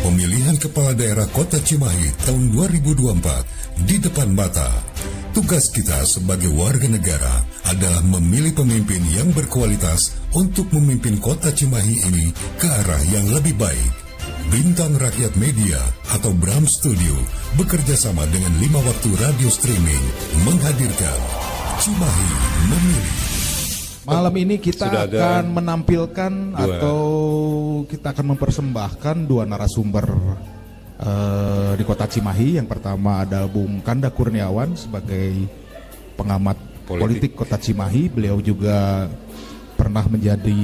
Pemilihan Kepala Daerah Kota Cimahi tahun 2024 di depan mata. Tugas kita sebagai warga negara adalah memilih pemimpin yang berkualitas untuk memimpin Kota Cimahi ini ke arah yang lebih baik. Bintang Rakyat Media atau Bram Studio bekerja sama dengan 5 waktu radio streaming menghadirkan Cimahi Memilih. Malam ini kita akan menampilkan atau kita akan mempersembahkan 2 narasumber di Kota Cimahi. Yang pertama ada Bung Kanda Kurniawan sebagai pengamat politik Kota Cimahi. Beliau juga pernah menjadi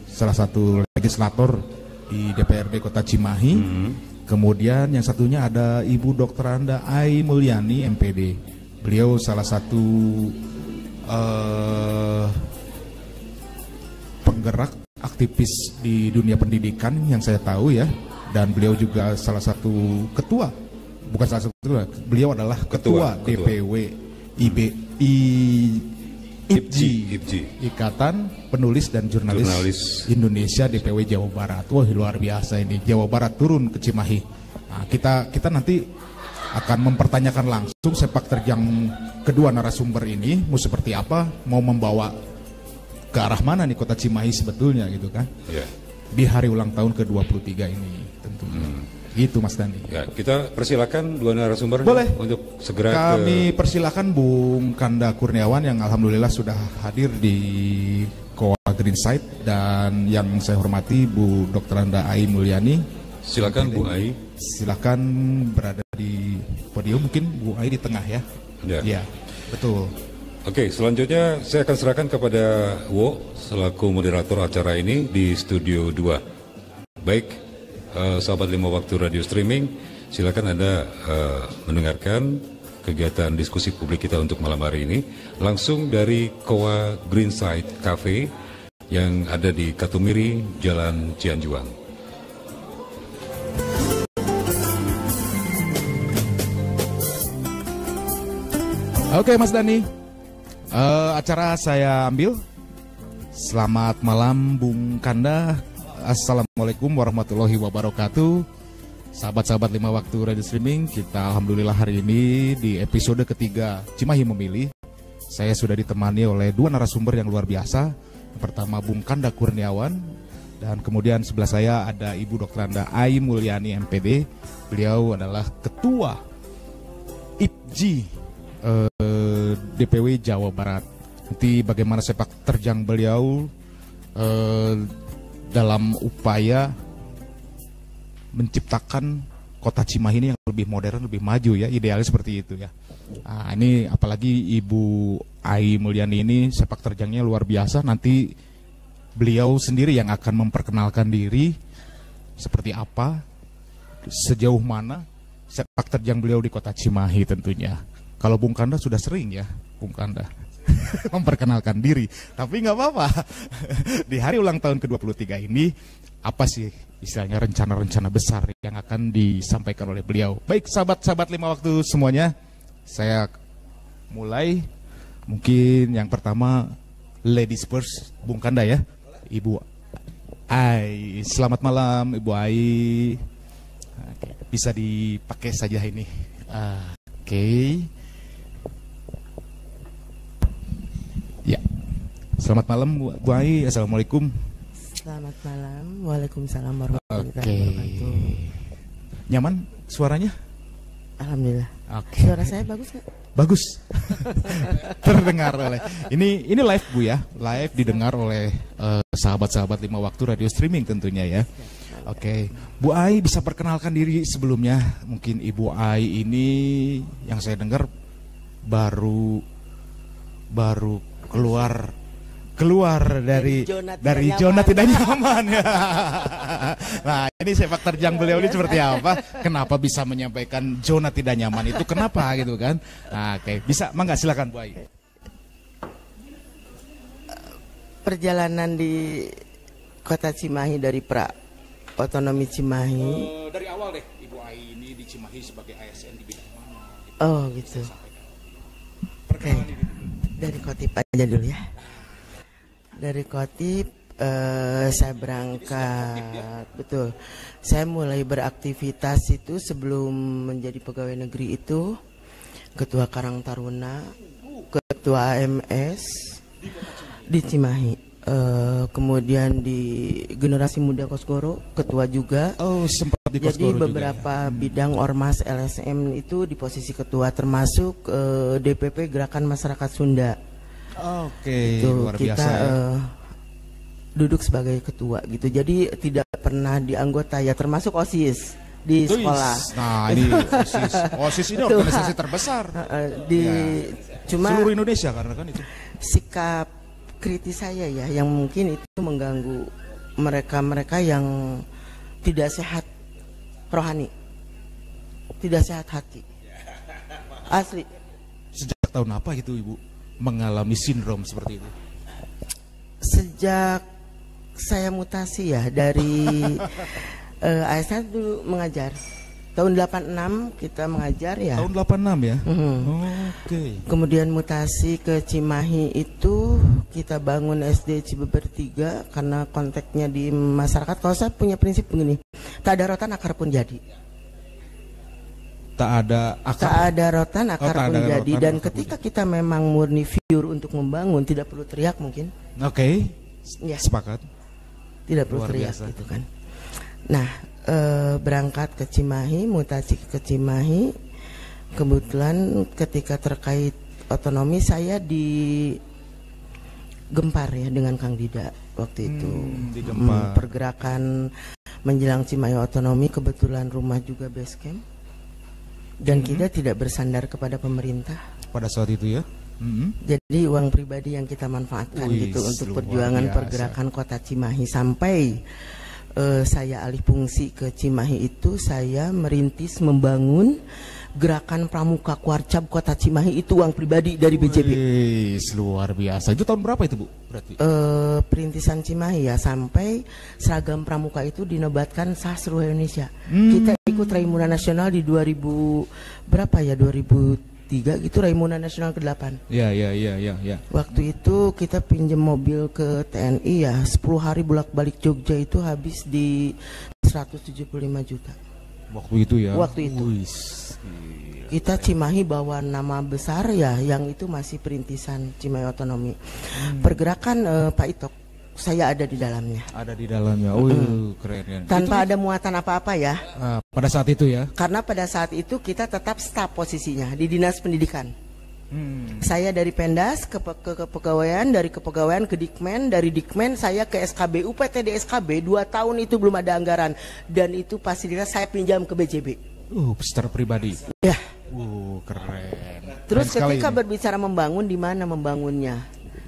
salah satu legislator di DPRD Kota Cimahi. Kemudian yang satunya ada Ibu Dr. Anda Ai Mulyani MPD. Beliau salah satu penggerak aktivis di dunia pendidikan yang saya tahu ya, dan beliau juga salah satu ketua, bukan salah satu ketua, beliau adalah ketua DPW IPJI, Ikatan Penulis dan Jurnalis Indonesia DPW Jawa Barat. Wah, luar biasa ini, Jawa Barat turun ke Cimahi. Nah, kita nanti akan mempertanyakan langsung sepak terjang kedua narasumber ini mau seperti apa, mau membawa ke arah mana nih Kota Cimahi sebetulnya gitu kan. Di hari ulang tahun ke-23 ini tentunya. Gitu Mas Dani. Ya, kita persilakan 2 narasumber. Boleh. Untuk segera kami persilakan Bung Kanda Kurniawan yang alhamdulillah sudah hadir di Koa Greenside, dan yang saya hormati Bu Dr. Anda Ai Mulyani. Silakan Bu Ai. Silakan berada di podium, mungkin Bu Ai di tengah ya. Ya, betul. Oke, selanjutnya saya akan serahkan kepada Wo selaku moderator acara ini di Studio 2. Baik, sahabat 5 waktu radio streaming, silakan Anda mendengarkan kegiatan diskusi publik kita untuk malam hari ini langsung dari Koa Greenside Cafe yang ada di Katumiri, Jalan Cianjuang. Oke Mas Dani. Acara saya ambil. Selamat malam Bung Kanda. Assalamualaikum warahmatullahi wabarakatuh. Sahabat-sahabat 5 waktu radio streaming, kita alhamdulillah hari ini di episode ketiga Cimahi Memilih. Saya sudah ditemani oleh 2 narasumber yang luar biasa. Yang pertama Bung Kanda Kurniawan, dan kemudian sebelah saya ada Ibu Dr. Anda Ai Mulyani MPD. Beliau adalah ketua IPJI DPW Jawa Barat. Nanti bagaimana sepak terjang beliau dalam upaya menciptakan Kota Cimahi ini yang lebih modern, lebih maju ya, idealnya seperti itu ya. Nah, ini apalagi Ibu Ai Mulyani ini sepak terjangnya luar biasa. Nanti beliau sendiri yang akan memperkenalkan diri seperti apa, sejauh mana sepak terjang beliau di Kota Cimahi tentunya. Kalau Bung Kanda sudah sering ya, Bung Kanda memperkenalkan diri. Tapi nggak apa-apa. Di hari ulang tahun ke-23 ini, apa sih istilahnya rencana-rencana besar yang akan disampaikan oleh beliau. Baik sahabat-sahabat 5 waktu semuanya, saya mulai. Mungkin yang pertama, ladies first, Bung Kanda ya. Ibu Ai, selamat malam Ibu Ai. Bisa dipakai saja ini. Oke. Ya, selamat malam Bu Ai, assalamualaikum. Selamat malam, waalaikumsalam warahmatullahi wabarakatuh. Nyaman suaranya? Alhamdulillah. Oke. Suara saya bagus nggak? Bagus. Terdengar oleh ini live Bu ya, live didengar oleh sahabat-sahabat 5 waktu radio streaming tentunya ya. Oke, Bu Ai bisa perkenalkan diri sebelumnya. Mungkin Ibu Ai ini yang saya dengar baru keluar dari zona tidak nyaman ya. Nah, ini sepak terjang beliau ini seperti apa? Kenapa bisa menyampaikan zona tidak nyaman itu? Kenapa gitu kan? Nah, oke, bisa mangga silakan Bu Ai. Perjalanan di Kota Cimahi dari Otonomi Cimahi. Dari awal deh Ibu Ai ini di Cimahi sebagai ASN di bidang mana? Oh gitu. Oke. Dari Kotip aja dulu ya. Dari Kotip Saya berangkat, betul. Saya mulai beraktivitas itu sebelum menjadi pegawai negeri itu ketua Karang Taruna, ketua AMS di Cimahi. Kemudian di Generasi Muda Kosgoro ketua juga. Oh, sempat di Jadi Kosgoro beberapa bidang ormas LSM itu di posisi ketua, termasuk DPP Gerakan Masyarakat Sunda. Oke, Itu luar kita biasa ya. duduk sebagai ketua gitu. Jadi tidak pernah dianggota ya, termasuk OSIS di Tuis. sekolah. Nah, ini OSIS. OSIS ini organisasi terbesar Di Ya. cuma seluruh Indonesia karena kan itu. sikap kritis saya ya yang mungkin itu mengganggu mereka-mereka yang tidak sehat rohani, tidak sehat hati. Asli. Sejak tahun apa itu Ibu mengalami sindrom seperti itu? Sejak saya mutasi ya dari saya dulu mengajar. Tahun 86 kita mengajar ya. Tahun 86 ya? Mhm. Oke. Kemudian mutasi ke Cimahi itu kita bangun SD Cibeber 3 karena konteksnya di masyarakat. Kalau saya punya prinsip begini, tak ada rotan akar pun jadi. Tak ada akar. Tak ada rotan akar tak pun ada jadi. rotan, Dan akar ketika kita memang murni pure untuk membangun, tidak perlu teriak mungkin. Oke. Ya, Sepakat. tidak perlu Luar teriak biasa. gitu kan. Nah, berangkat ke Cimahi, mutasi ke Cimahi. Kebetulan ketika terkait otonomi saya digempar ya dengan Kang Dida waktu itu. Digempar. Pergerakan menjelang Cimahi otonomi, kebetulan rumah juga base camp. Dan kita tidak bersandar kepada pemerintah. Pada saat itu ya. Jadi uang pribadi yang kita manfaatkan Wih, gitu untuk luar perjuangan biasa. pergerakan kota Cimahi sampai saya alih fungsi ke Cimahi itu saya merintis membangun gerakan Pramuka Kuarcap Kota Cimahi itu uang pribadi dari BJB. Wih, luar biasa. Itu tahun berapa itu Bu? Berarti. Perintisan Cimahi ya sampai seragam pramuka itu dinobatkan sah seluruh Indonesia. Kita ikut Raimuna Nasional di 2000 berapa ya 2003 gitu Raimuna Nasional ke-8. Ya. Waktu itu kita pinjam mobil ke TNI ya 10 hari bolak-balik Jogja itu habis di 175 juta. Waktu itu ya. Waktu itu. Wih, Kita Cimahi bawa nama besar ya yang itu masih perintisan Cimahi Otonomi. Pergerakan Pak Itok saya ada di dalamnya. ada di dalamnya. Keren. Tanpa ada muatan apa-apa ya. Pada saat itu ya. Karena pada saat itu kita tetap staf posisinya di Dinas Pendidikan. Saya dari Pendas ke kepegawaian, dari kepegawaian ke Dikmen, dari Dikmen saya ke SKB, UPTD SKB 2 tahun itu belum ada anggaran dan itu fasilitas saya pinjam ke BJB. Secara pribadi. Ya. Keren. Terus Keren sekali ketika ini. berbicara membangun, di mana membangunnya?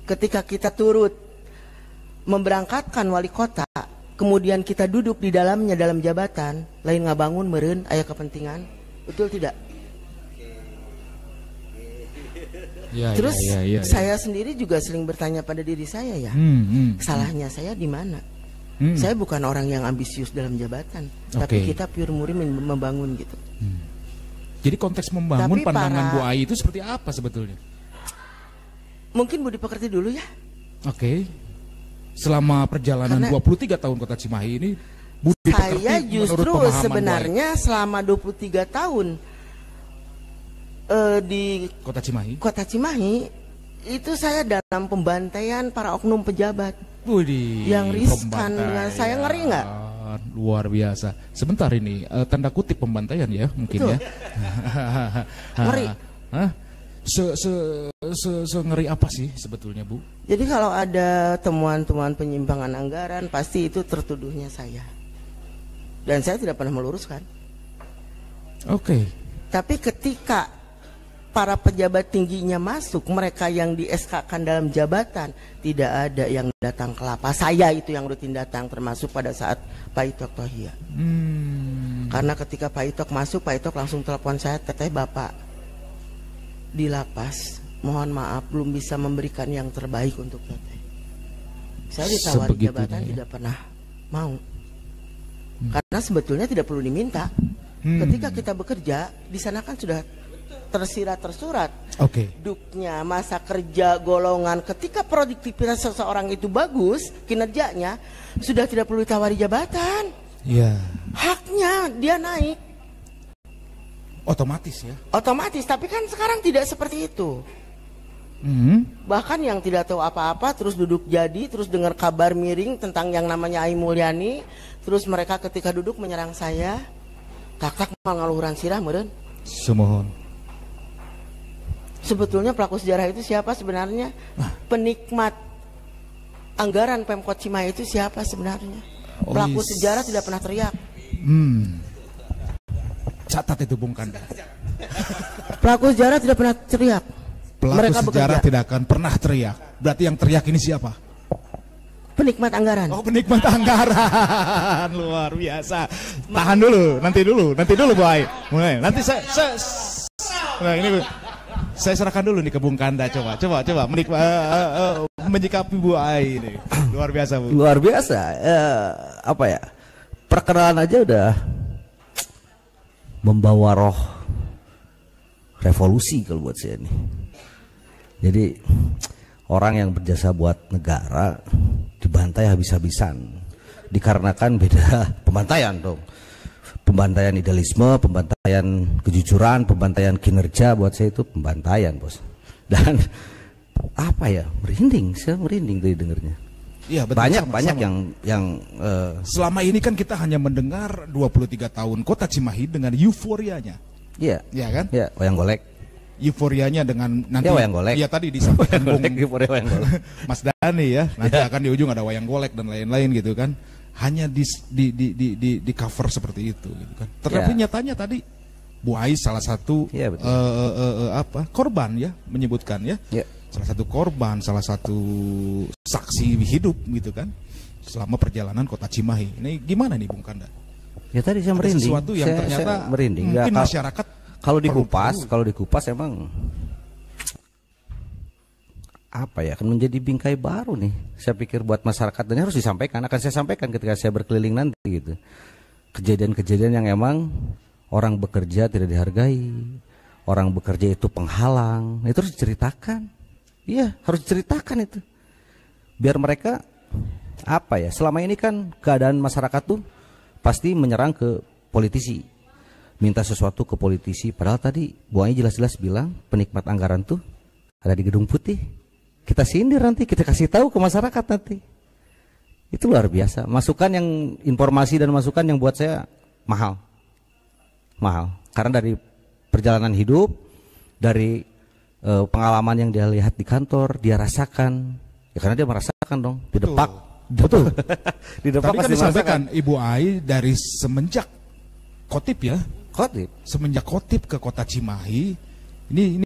Ketika kita turut memberangkatkan wali kota, kemudian kita duduk di dalamnya dalam jabatan, lain ngabangun meureun aya kepentingan, betul tidak? Ya, Terus ya. saya sendiri juga sering bertanya pada diri saya ya, salahnya saya di mana? Saya bukan orang yang ambisius dalam jabatan, tapi Oke. kita pure murni membangun gitu. Jadi konteks membangun Tapi pandangan para- Bu Ai itu seperti apa sebetulnya? Mungkin Budi Pekerti dulu ya. Oke. Selama perjalanan Karena 23 tahun Kota Cimahi ini Budi Pekerti Saya menurut justru pemahaman Bu Ai, sebenarnya selama 23 tahun di Kota Cimahi. Kota Cimahi itu saya dalam pembantaian para oknum pejabat. Widih, Yang riskan pembantaian. dengan saya, ngeri nggak? Luar biasa. Sebentar ini tanda kutip pembantaian ya mungkin Betul. ya. Ngeri. Hah? Se ngeri apa sih sebetulnya Bu? Jadi kalau ada temuan-temuan penyimpangan anggaran pasti itu tertuduhnya saya. Dan saya tidak pernah meluruskan. Oke. Tapi ketika para pejabat tingginya masuk, mereka yang di SK-kan dalam jabatan, tidak ada yang datang ke lapas. Saya itu yang rutin datang, termasuk pada saat Pak Itok Tohia. Karena ketika Pak Itok masuk, Pak Itok langsung telepon saya, "Teteh Bapak di lapas, mohon maaf belum bisa memberikan yang terbaik untuk Teteh." Saya ditawari Sebegitunya jabatan ya. tidak pernah mau. Karena sebetulnya tidak perlu diminta. Ketika kita bekerja, di sana kan sudah tersirat tersurat Duknya, masa kerja, golongan. Ketika produktivitas seseorang itu bagus, kinerjanya sudah tidak perlu ditawari jabatan. Iya. Haknya dia naik. Otomatis ya. Otomatis, tapi kan sekarang tidak seperti itu. Bahkan yang tidak tahu apa-apa terus duduk jadi, terus dengar kabar miring tentang yang namanya Ai Mulyani, terus mereka ketika duduk menyerang saya, tak mal ngaluhuran sirah meureun. Semohon. Sebetulnya pelaku sejarah itu siapa sebenarnya? Penikmat anggaran Pemkot Cimahi itu siapa sebenarnya? Pelaku sejarah tidak pernah teriak. Catat itu Bung Kanda. Pelaku sejarah tidak pernah teriak. Pelaku Mereka sejarah bekerja. tidak akan pernah teriak. Berarti yang teriak ini siapa? Penikmat anggaran. Oh, penikmat anggaran. Luar biasa. Tahan dulu, nanti dulu Bu Ai. Mulai. Nanti nah, ini saya serahkan dulu nih ke Bung Kanda, coba menyikapi Bu Ai ini. Luar biasa, Bu. Luar biasa. Apa ya? Perkenalan aja udah membawa roh revolusi kalau buat saya nih. Jadi orang yang berjasa buat negara dibantai habis-habisan dikarenakan beda pembantaian dong. Pembantaian idealisme, pembantaian kejujuran, pembantaian kinerja, buat saya itu pembantaian, Bos. Dan apa ya, saya merinding tadi dengernya. Iya, betul, banyak yang selama ini kan kita hanya mendengar 23 tahun Kota Cimahi dengan euforianya. Iya. Iya kan? Iya, wayang golek. Euforianya dengan nanti wayang golek. Iya, tadi disampaikan Bung wayang golek. Mas Dani ya. Nanti akan di ujung ada wayang golek dan lain-lain gitu kan. Hanya di cover seperti itu gitu kan. Tetapi nyatanya tadi Bu Ai salah satu korban ya, menyebutkan ya. Salah satu korban, salah satu saksi hidup gitu kan selama perjalanan Kota Cimahi. Ini gimana nih Bung Kanda? Ya tadi saya merinding. Sesuatu yang ternyata merinding. Mungkin masyarakat kalau dikupas emang apa ya, akan menjadi bingkai baru nih. Saya pikir buat masyarakat, dan harus disampaikan, akan saya sampaikan ketika saya berkeliling nanti gitu. Kejadian-kejadian yang emang orang bekerja tidak dihargai, orang bekerja itu penghalang, itu harus diceritakan. Iya, harus diceritakan itu. Biar mereka apa ya? Selama ini kan keadaan masyarakat tuh pasti menyerang ke politisi, minta sesuatu ke politisi. Padahal tadi Bu Ai jelas-jelas bilang penikmat anggaran tuh ada di Gedung Putih. Kita sindir nanti, kita kasih tahu ke masyarakat nanti. Itu luar biasa. Masukan yang informasi dan masukan yang buat saya mahal. Karena dari perjalanan hidup, dari pengalaman yang dia lihat di kantor, dia rasakan. Ya karena dia merasakan dong, di depak. Betul. Di depak tadi kan pasti disampaikan merasakan. Ibu Ai dari semenjak Kotip ya. Semenjak Kotip ke Kota Cimahi, ini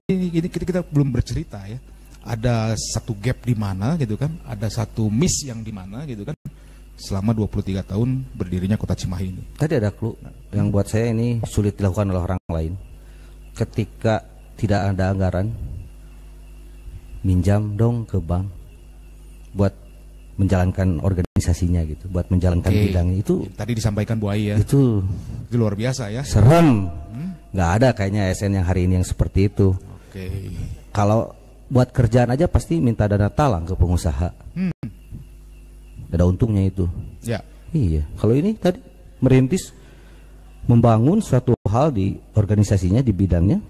kita belum bercerita ya. Ada satu gap di mana gitu kan, ada satu miss yang di mana gitu kan, selama 23 tahun berdirinya Kota Cimahi ini. Tadi ada clue yang buat saya ini sulit dilakukan oleh orang lain. Ketika tidak ada anggaran, minjam dong ke bank buat menjalankan organisasinya gitu, buat menjalankan bidangnya. Itu tadi disampaikan Bu Ai ya. Itu luar biasa ya. Serem. Nggak ada kayaknya ASN yang hari ini yang seperti itu. Kalau buat kerjaan aja pasti minta dana talang ke pengusaha. Ada untungnya itu. Ya. Iya. Kalau ini tadi merintis, membangun suatu hal di organisasinya, di bidangnya,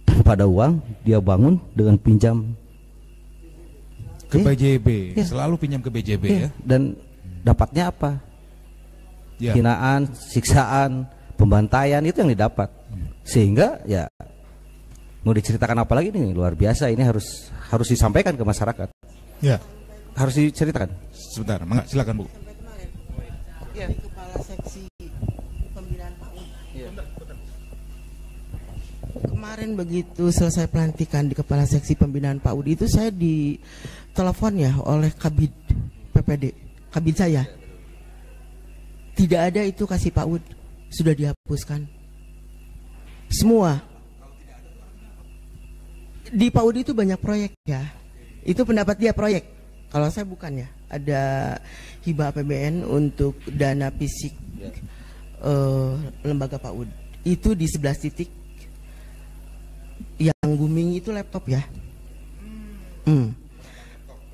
tanpa ada uang, dia bangun dengan pinjam ke BJB. Selalu pinjam ke BJB ya. Dan dapatnya apa? Hinaan, siksaan, pembantaian, itu yang didapat. Sehingga ya mau diceritakan apa lagi nih, luar biasa. Ini harus disampaikan ke masyarakat. Ya. Harus diceritakan. Sebentar, silakan Bu. Ya, kepala seksi pembinaan PAUD. Kemarin begitu selesai pelantikan di kepala seksi pembinaan PAUD itu, saya ditelepon ya oleh Kabid PPD, Kabid saya. Tidak ada itu kasih PAUD, sudah dihapuskan. Semua. Di PAUD itu banyak proyek ya. Itu pendapat dia proyek. Kalau saya bukan ya. Ada hibah APBN untuk dana fisik lembaga PAUD. Itu di 11 titik Yang booming itu laptop ya.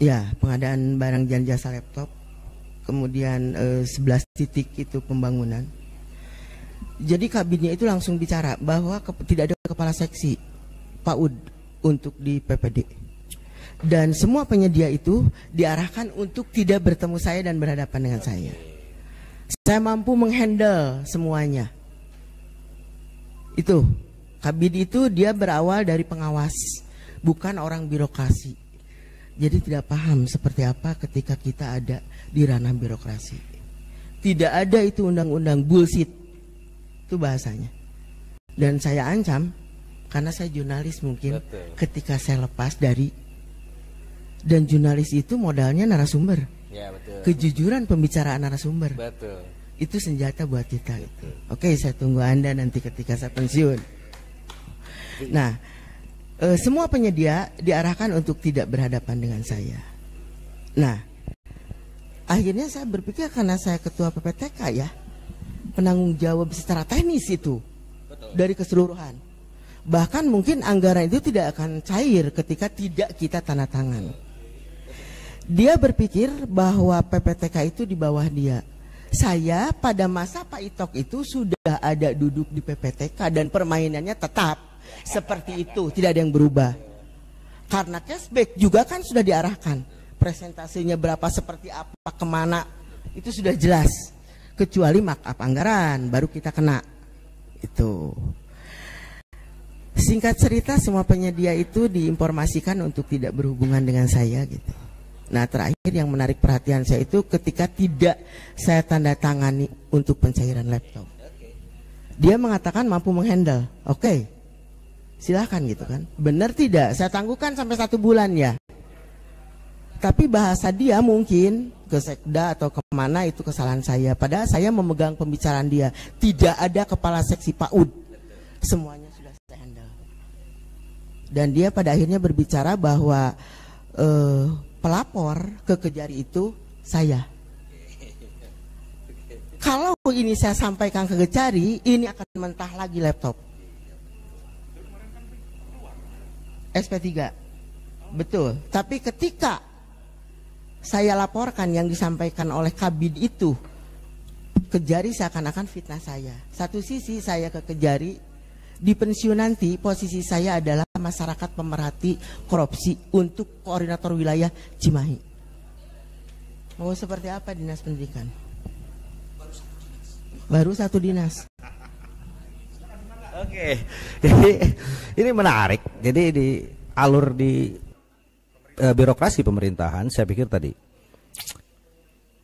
Ya, pengadaan barang dan jasa laptop. Kemudian 11 titik itu pembangunan. Jadi kabinnya itu langsung bicara bahwa tidak ada kepala seksi PAUD untuk di PPD. Dan semua penyedia itu diarahkan untuk tidak bertemu saya dan berhadapan dengan saya. Saya mampu menghandle semuanya. Itu kabin itu dia berawal dari pengawas, bukan orang birokrasi. Jadi tidak paham seperti apa ketika kita ada di ranah birokrasi. Tidak ada itu undang-undang, bullshit. Itu bahasanya. Dan saya ancam karena saya jurnalis mungkin. Betul. Ketika saya lepas dari, dan jurnalis itu modalnya narasumber. Ya, betul. Kejujuran pembicaraan narasumber. Betul. Itu senjata buat kita. Betul. Oke, saya tunggu Anda nanti ketika saya pensiun. Nah, semua penyedia diarahkan untuk tidak berhadapan dengan saya. Nah, akhirnya saya berpikir karena saya ketua PPTK ya, penanggung jawab secara teknis itu. Betul. Dari keseluruhan. Bahkan mungkin anggaran itu tidak akan cair ketika tidak kita tanda tangan. Dia berpikir bahwa PPTK itu di bawah dia. Saya pada masa Pak Itok itu sudah ada duduk di PPTK dan permainannya tetap seperti itu, tidak ada yang berubah. Karena cashback juga kan sudah diarahkan, presentasinya berapa, seperti apa, kemana, itu sudah jelas. Kecuali markup anggaran baru kita kena. Itu. Singkat cerita, semua penyedia itu diinformasikan untuk tidak berhubungan dengan saya gitu. Nah, terakhir yang menarik perhatian saya itu ketika tidak saya tanda tangani untuk pencairan laptop. Dia mengatakan mampu menghandle. Oke. Silahkan gitu kan. Benar tidak? Saya tangguhkan sampai 1 bulan ya. Tapi bahasa dia mungkin ke sekda atau kemana, itu kesalahan saya. Padahal saya memegang pembicaraan dia. Tidak ada kepala seksi PAUD. Semuanya sudah saya handle. Dan dia pada akhirnya berbicara bahwa pelapor ke Kejari itu saya. Kalau ini saya sampaikan ke Kejari, ini akan mentah lagi laptop. SP3. Betul. Tapi ketika saya laporkan yang disampaikan oleh Kabid itu, Kejari seakan-akan fitnah saya. Satu sisi saya ke Kejari, di pensiun nanti posisi saya adalah masyarakat pemerhati korupsi untuk koordinator wilayah Cimahi. Mau seperti apa dinas pendidikan? Baru satu dinas. Oke, jadi ini menarik. Jadi di alur di birokrasi pemerintahan, saya pikir tadi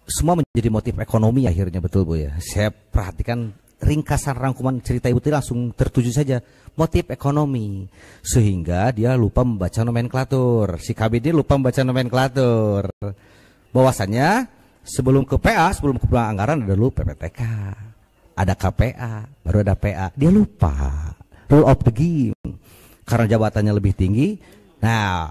semua menjadi motif ekonomi akhirnya, betul Bu ya. Saya perhatikan ringkasan rangkuman cerita Ibu tadi langsung tertuju saja motif ekonomi, sehingga dia lupa membaca nomenklatur. Si KBD lupa membaca nomenklatur. Bahwasannya sebelum ke PA, sebelum ke anggaran ada dulu PPTK. Ada KPA, baru ada PA. Dia lupa rule of the game. Karena jabatannya lebih tinggi. Nah,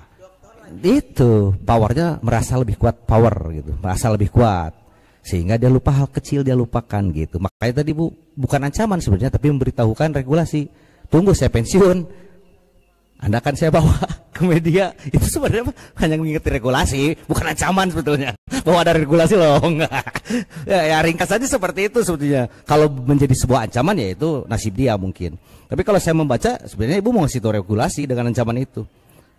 itu powernya merasa lebih kuat, power gitu, merasa lebih kuat. Sehingga dia lupa hal kecil, dia lupakan gitu. Makanya tadi Bu, bukan ancaman sebenarnya, tapi memberitahukan regulasi. Tunggu saya pensiun, Anda akan saya bawa ke media. Itu sebenarnya hanya mengikuti regulasi, bukan ancaman sebetulnya. Bahwa ada regulasi loh, enggak. Ya ringkas saja seperti itu sebetulnya. Kalau menjadi sebuah ancaman ya itu nasib dia mungkin. Tapi kalau saya membaca, sebenarnya Ibu mau ngasih tahu regulasi dengan ancaman itu.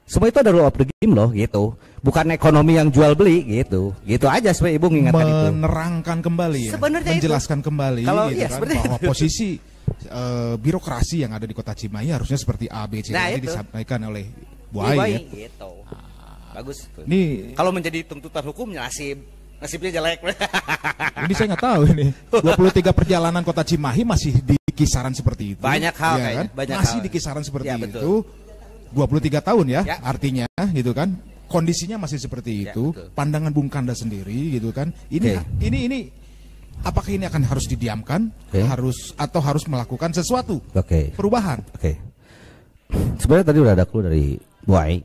Semua itu ada rule of the game loh gitu. Bukan ekonomi yang jual beli gitu. Gitu aja sebenarnya Ibu mengingatkan itu. Menerangkan kembali ya. Sebenarnya menjelaskan itu. Kembali kalau, gitu ya, kan, bahwa posisi birokrasi yang ada di Kota Cimahi harusnya seperti A, B, C. Nah, disampaikan oleh Bu Ai ya. Gitu. Bagus. Nih kalau menjadi tuntutan hukumnya nasibnya jelek. Ini saya nggak tahu ini. 23 perjalanan Kota Cimahi masih di kisaran seperti itu. Banyak hal ya, kayaknya. Kan? Banyak masih hal. Di kisaran seperti ya, itu. 23 tahun ya, artinya gitu kan. Kondisinya masih seperti itu. Betul. Pandangan Bung Kanda sendiri gitu kan. Ini apakah ini akan harus didiamkan? Harus melakukan sesuatu? Perubahan. Sebenarnya tadi udah ada clue dari Bu Ai.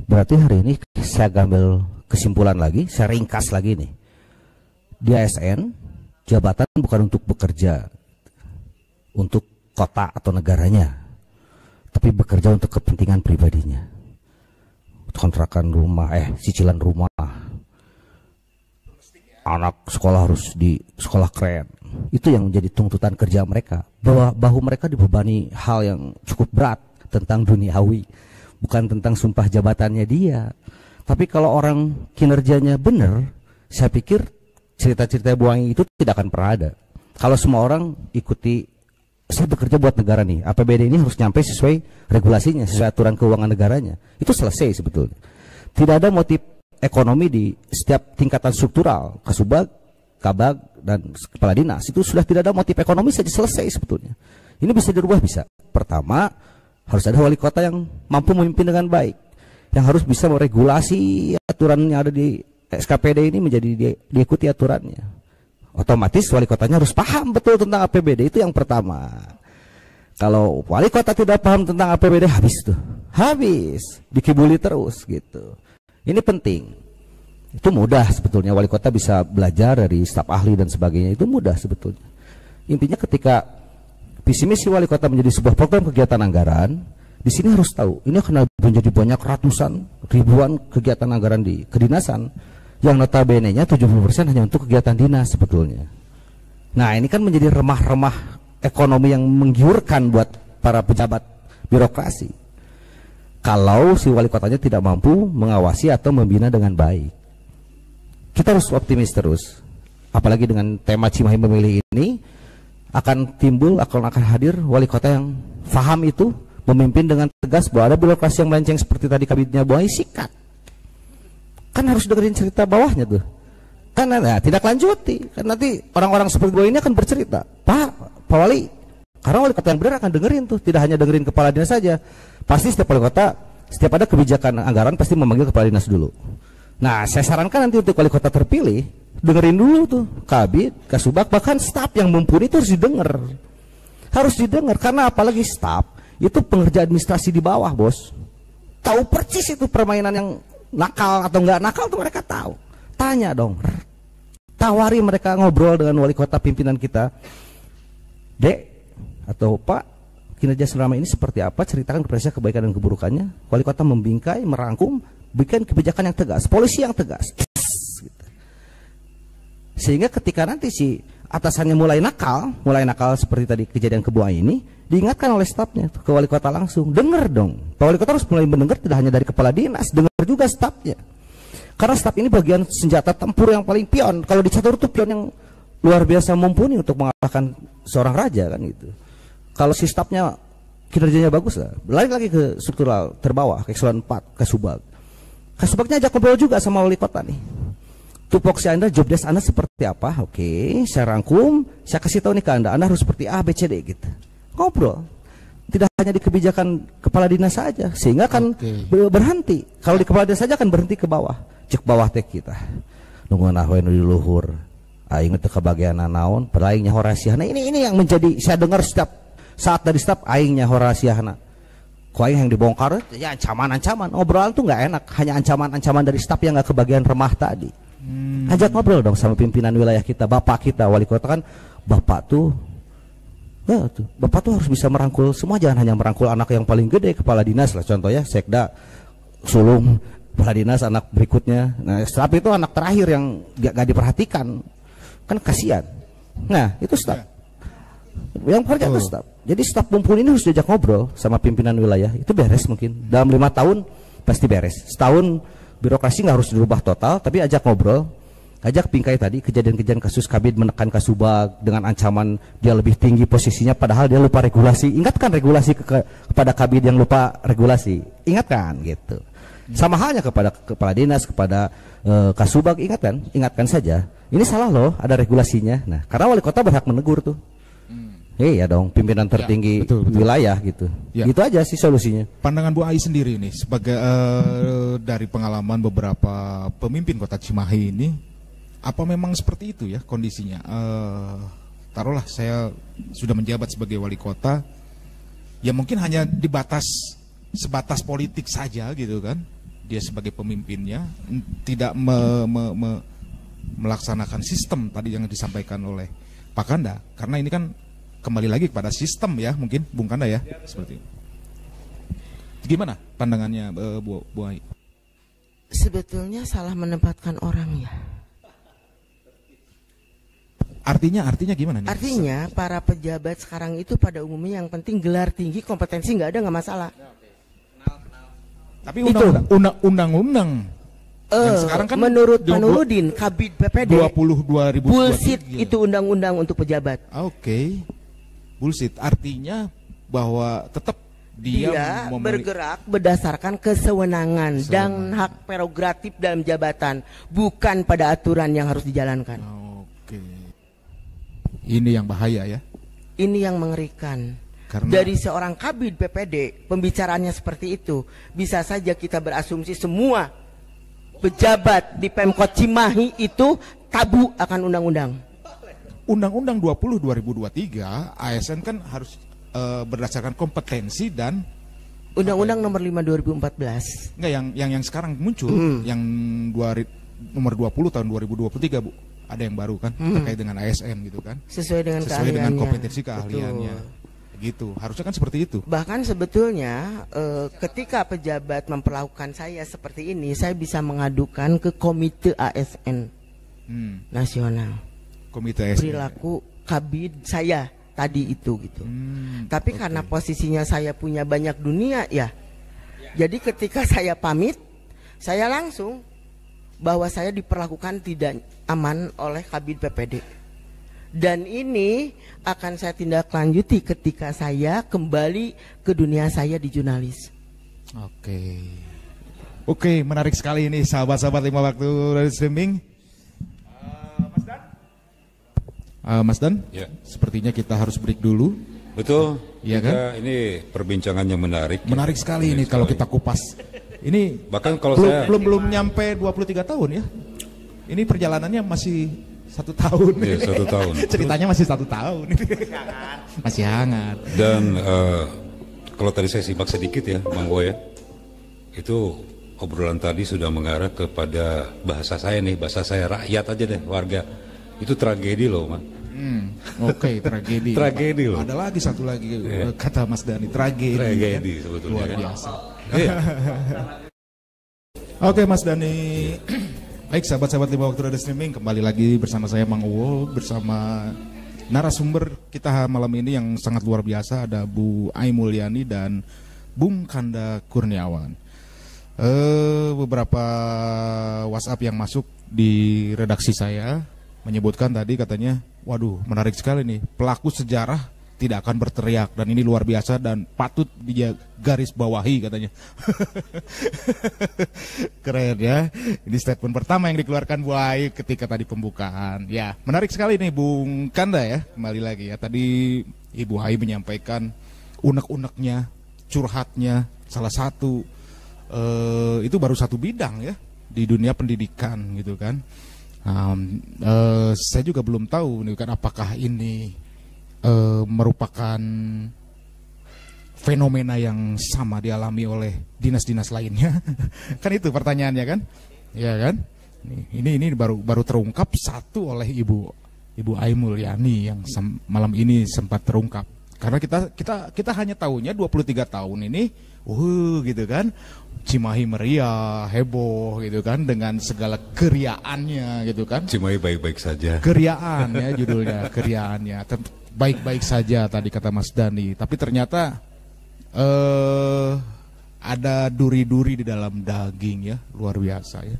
Berarti hari ini saya ambil kesimpulan lagi, saya ringkas lagi nih. Di ASN, jabatan bukan untuk bekerja untuk kota atau negaranya, tapi bekerja untuk kepentingan pribadinya. Kontrakan rumah, cicilan rumah, anak sekolah harus di sekolah keren. Itu yang menjadi tuntutan kerja mereka. Bahwa bahu mereka dibebani hal yang cukup berat tentang duniawi, bukan tentang sumpah jabatannya dia. Tapi kalau orang kinerjanya benar, saya pikir cerita-cerita Bu Ai itu tidak akan pernah ada. Kalau semua orang ikuti, saya bekerja buat negara nih, APBD ini harus nyampe sesuai regulasinya, sesuai aturan keuangan negaranya. Itu selesai sebetulnya. Tidak ada motif ekonomi di setiap tingkatan struktural, Kasubag, Kabag, dan kepala dinas. Itu sudah tidak ada motif ekonomi saja, selesai sebetulnya. Ini bisa dirubah, bisa. Pertama, harus ada wali kota yang mampu memimpin dengan baik, yang harus bisa meregulasi aturan yang ada di SKPD ini menjadi diikuti aturannya. Otomatis wali kotanya harus paham betul tentang APBD, itu yang pertama. Kalau wali kota tidak paham tentang APBD, habis tuh, habis, dikibuli terus gitu. Ini penting. Itu mudah sebetulnya, wali kota bisa belajar dari staf ahli dan sebagainya, itu mudah sebetulnya. Intinya ketika visi misi wali kota menjadi sebuah program kegiatan anggaran, di sini harus tahu ini akan menjadi banyak ratusan, ribuan kegiatan anggaran di kedinasan, yang notabene-nya 70% hanya untuk kegiatan dinas sebetulnya. Nah, ini kan menjadi remah-remah ekonomi yang menggiurkan buat para pejabat birokrasi. Kalau si wali kotanya tidak mampu mengawasi atau membina dengan baik. Kita harus optimis terus. Apalagi dengan tema Cimahi Memilih ini, akan timbul, akan hadir wali kota yang paham itu, memimpin dengan tegas bahwa ada birokrasi yang melenceng seperti tadi kabinetnya Bu Ai, sikat. Kan harus dengerin cerita bawahnya tuh. Kan tidak lanjuti. Kan nanti orang-orang seperti gue ini akan bercerita, Pak Wali, karena wali kota yang benar akan dengerin tuh, tidak hanya dengerin kepala dinas saja. Pasti setiap wali kota, setiap ada kebijakan anggaran pasti memanggil kepala dinas dulu. Nah, saya sarankan nanti untuk wali kota terpilih, dengerin dulu tuh Kabid, Kasubag, bahkan staf yang mumpuni itu harus didengar. Harus didengar, karena apalagi staf itu pengerja administrasi di bawah, bos. Tahu persis itu permainan yang nakal atau enggak nakal tuh mereka tahu. Tanya dong, tawari mereka ngobrol dengan wali kota pimpinan kita, Dek atau Pak, kinerja selama ini seperti apa, ceritakan kepada saya kebaikan dan keburukannya. Wali kota membingkai, merangkum, bikin kebijakan yang tegas, polisi yang tegas gitu. Sehingga ketika nanti si atasannya mulai nakal seperti tadi kejadian ke Bu Ai ini, diingatkan oleh stafnya ke wali kota langsung, dengar dong. Pak wali kota harus mulai mendengar, tidak hanya dari kepala dinas, dengar juga stafnya. Karena staf ini bagian senjata tempur yang paling pion. Kalau dicatur itu pion yang luar biasa mumpuni untuk mengalahkan seorang raja kan gitu. Kalau si stafnya kinerjanya bagus lah, lagi ke struktural terbawah, ke eselon 4, Kasubag. Kasubagnya ajak ngobrol juga sama wali kota nih. Tupoksi Anda, job desk Anda seperti apa? Oke, saya rangkum, saya kasih tahu nih ke Anda harus seperti A, B, C, D gitu. Ngobrol. Tidak hanya di kebijakan kepala dinas saja, sehingga akan berhenti. Kalau di kepala dinas saja akan berhenti ke bawah. Cek bawah teh kita. Nunggu nahwe nu di luhur. Aing teu kebagian naon, peraing nyaho rahasiana. Ini yang menjadi saya dengar setiap saat dari staf aing nyaho rahasiana. Ku aing yang dibongkar ya ancaman-ancaman. Obrolan tuh nggak enak, hanya ancaman-ancaman dari staf yang nggak kebagian remah tadi. Ajak ngobrol dong sama pimpinan wilayah kita, bapak kita, wali kota kan, bapak tuh harus bisa merangkul semua, jangan hanya merangkul anak yang paling gede, kepala dinas lah contohnya, sekda, sulung, kepala dinas anak berikutnya. Nah, staf itu anak terakhir yang gak diperhatikan, kan kasihan. Nah, itu staf. Yang kerja itu staf. Jadi staf mumpuni ini harus diajak ngobrol sama pimpinan wilayah, itu beres mungkin. Dalam 5 tahun pasti beres. Setahun birokrasi nggak harus dirubah total, tapi ajak ngobrol, ajak bingkai tadi kejadian-kejadian kasus Kabid menekan Kasubag dengan ancaman dia lebih tinggi posisinya, padahal dia lupa regulasi. Ingatkan regulasi kepada Kabid yang lupa regulasi, ingatkan gitu. Sama halnya kepada kepala dinas, kepada Kasubag, ingatkan saja. Ini salah loh, ada regulasinya. Nah, karena wali kota berhak menegur tuh. Iya dong, pimpinan tertinggi betul. wilayah gitu. Ya. Gitu aja sih solusinya. Pandangan Bu Ai sendiri nih sebagai dari pengalaman beberapa pemimpin kota Cimahi ini, apa memang seperti itu ya kondisinya? Taruhlah saya sudah menjabat sebagai wali kota, ya mungkin hanya sebatas politik saja gitu kan. Dia sebagai pemimpinnya tidak melaksanakan sistem tadi yang disampaikan oleh Pak Kanda, karena ini kan kembali lagi kepada sistem ya, mungkin Bung Kanda ya, seperti itu. Gimana pandangannya Bu Ai? Sebetulnya salah menempatkan orang ya. Artinya gimana nih? Artinya para pejabat sekarang itu pada umumnya yang penting gelar tinggi, kompetensi nggak ada, nggak masalah. Tapi undang-undang yang sekarang kan menurut Pak Nurudin, Kabid PPD 2023 bullshit itu undang-undang untuk pejabat. Oke. Bullshit artinya bahwa tetap dia bergerak berdasarkan kesewenangan dan hak prerogatif dalam jabatan, bukan pada aturan yang harus dijalankan. Oke. Ini yang bahaya ya. Ini yang mengerikan. Karena dari seorang Kabid PPD pembicaraannya seperti itu, bisa saja kita berasumsi semua pejabat di Pemkot Cimahi itu tabu akan undang-undang. Undang-undang 20 2023 ASN kan harus berdasarkan kompetensi dan Undang-Undang nomor 5 2014. Enggak, yang sekarang muncul yang nomor 20 tahun 2023 Bu. Ada yang baru kan terkait dengan ASN gitu kan. Sesuai dengan kompetensi keahliannya. Gitu. Harusnya kan seperti itu. Bahkan sebetulnya ketika pejabat memperlakukan saya seperti ini, saya bisa mengadukan ke Komite ASN Nasional. Komite ASN. Perilaku Kabid saya tadi itu gitu. Tapi karena posisinya saya punya banyak dunia ya. Jadi ketika saya pamit, saya langsung bahwa saya diperlakukan tidak aman oleh Kabid PPD. Dan ini akan saya tindak lanjuti ketika saya kembali ke dunia saya di jurnalis. Oke, menarik sekali ini sahabat-sahabat 5 waktu radio streaming. Mas Dan, ya. Sepertinya kita harus break dulu. Betul. Iya kan? Ini perbincangan yang menarik. Menarik sekali ini kalau kita kupas. Ini bahkan kalau belum nyampe 23 tahun ya. Ini perjalanannya masih 1 tahun. Iya, 1 tahun. Ceritanya masih 1 tahun. Masih hangat. Dan kalau tadi saya simak sedikit ya, Bang Boy ya, itu obrolan tadi sudah mengarah kepada bahasa saya nih, bahasa saya rakyat aja deh, warga. Itu tragedi loh, Mas. Oke, tragedi. Tragedi loh. Ada lagi satu lagi kata Mas Dani, tragedi. Tragedi kan? sebetulnya. Luar kan? biasa. Iya. Oke, Mas Dani. Baik, sahabat-sahabat 5 waktu radio streaming, kembali lagi bersama saya Mang Uwo, bersama narasumber kita malam ini yang sangat luar biasa, ada Bu Ai Mulyani dan Bung Kanda Kurniawan. Beberapa WhatsApp yang masuk di redaksi saya menyebutkan tadi katanya, waduh menarik sekali nih, pelaku sejarah tidak akan berteriak dan ini luar biasa dan patut dia garis bawahi katanya. Keren ya. Ini statement pertama yang dikeluarkan Bu Ai ketika tadi pembukaan. Ya, menarik sekali nih Bung Kanda ya. Kembali lagi ya. Tadi Ibu Ai menyampaikan unek-uneknya, curhatnya, salah satu itu baru satu bidang ya di dunia pendidikan gitu kan. Saya juga belum tahu nih kan apakah ini merupakan fenomena yang sama dialami oleh dinas-dinas lainnya. Kan itu pertanyaannya kan, ya kan? Ini baru terungkap satu oleh Ibu Ai Mulyani yang malam ini sempat terungkap. Karena kita hanya tahunya 23 tahun ini, gitu kan, Cimahi meriah, heboh gitu kan, dengan segala keriaannya gitu kan. Cimahi baik-baik saja. Keriaan ya judulnya, keriaannya. Baik-baik saja tadi kata Mas Dani, tapi ternyata ada duri-duri di dalam daging ya, luar biasa ya.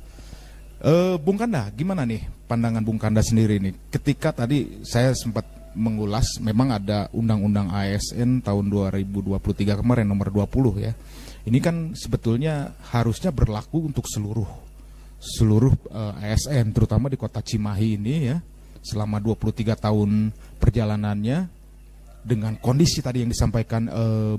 Bung Kanda, gimana nih pandangan Bung Kanda sendiri nih? Ketika tadi saya sempat mengulas, memang ada Undang-Undang ASN tahun 2023 kemarin nomor 20 ya. Ini kan sebetulnya harusnya berlaku untuk seluruh ASN, terutama di kota Cimahi ini ya. Selama 23 tahun perjalanannya, dengan kondisi tadi yang disampaikan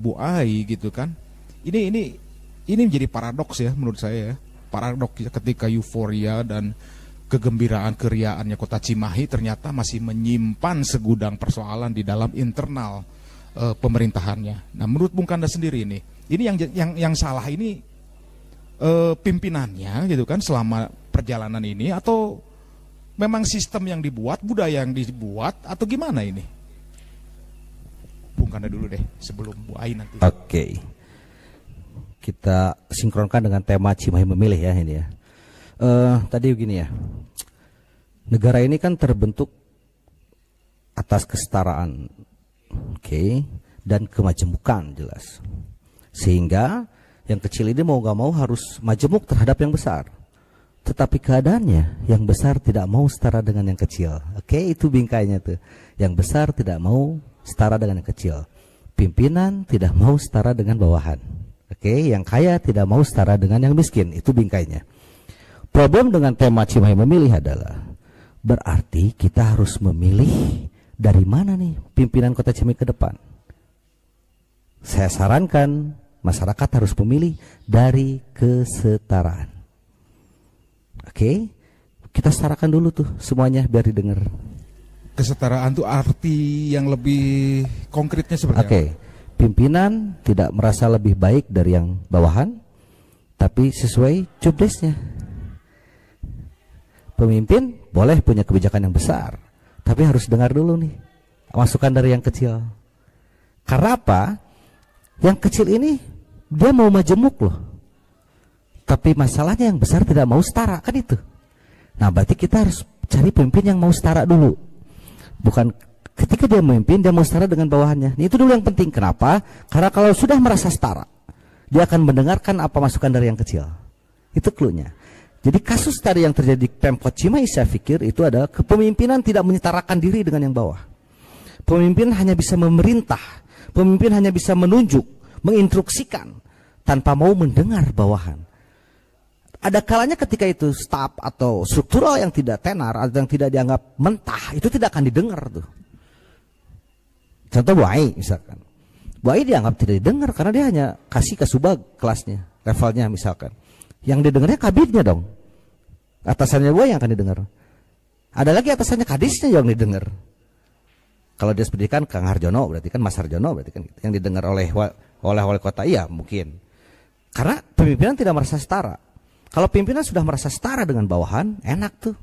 Bu Ai gitu kan, ini menjadi paradoks ya menurut saya ya. Paradoks ya, ketika euforia dan kegembiraan keriaannya kota Cimahi ternyata masih menyimpan segudang persoalan di dalam internal pemerintahannya. Nah, menurut Bung Kanda sendiri ini yang salah ini pimpinannya gitu kan selama perjalanan ini, atau memang sistem yang dibuat, budaya yang dibuat, atau gimana ini? Bung Kanda dulu deh sebelum Bu Ai nanti. Oke. kita sinkronkan dengan tema Cimahi Memilih ya ini ya. Tadi begini ya, negara ini kan terbentuk atas kesetaraan, oke, dan kemajemukan jelas. Sehingga yang kecil ini mau gak mau harus majemuk terhadap yang besar. Tetapi keadaannya yang besar tidak mau setara dengan yang kecil. Oke, itu bingkainya tuh. Yang besar tidak mau setara dengan yang kecil. Pimpinan tidak mau setara dengan bawahan. Oke, yang kaya tidak mau setara dengan yang miskin. Itu bingkainya. Problem dengan tema Cimahi Memilih adalah berarti kita harus memilih dari mana nih pimpinan Kota Cimahi ke depan. Saya sarankan masyarakat harus memilih dari kesetaraan. Oke, kita setarakan dulu tuh semuanya biar didengar. Kesetaraan tuh arti yang lebih konkretnya seperti apa? Oke, pimpinan tidak merasa lebih baik dari yang bawahan, tapi sesuai job desk-nya. Pemimpin boleh punya kebijakan yang besar, tapi harus dengar dulu nih masukan dari yang kecil. Karena apa? Yang kecil ini dia mau majemuk loh. Tapi masalahnya yang besar tidak mau setara, kan itu. Nah, berarti kita harus cari pemimpin yang mau setara dulu. Bukan ketika dia memimpin dia mau setara dengan bawahannya. Itu dulu yang penting. Kenapa? Karena kalau sudah merasa setara, dia akan mendengarkan apa masukan dari yang kecil. Itu clue-nya. Jadi kasus tadi yang terjadi di Pemkot Cimahi, saya pikir itu adalah kepemimpinan tidak menyetarakan diri dengan yang bawah. Pemimpin hanya bisa memerintah, pemimpin hanya bisa menunjuk, menginstruksikan tanpa mau mendengar bawahan. Ada kalanya ketika itu staf atau struktural yang tidak tenar atau yang tidak dianggap mentah, itu tidak akan didengar tuh. Contoh Bu Ai misalkan. Bu Ai dianggap tidak didengar karena dia hanya kasih ke subag kelasnya, levelnya misalkan. Yang didengarnya kabinnya dong. Atasannya Bu Ai yang akan didengar. Ada lagi atasannya kadisnya yang didengar. Kalau dia pendidikan Kang Harjono berarti kan Mas Harjono berarti kan yang didengar oleh wali kota, iya mungkin. Karena pemimpinan tidak merasa setara. Kalau pimpinan sudah merasa setara dengan bawahan, enak tuh.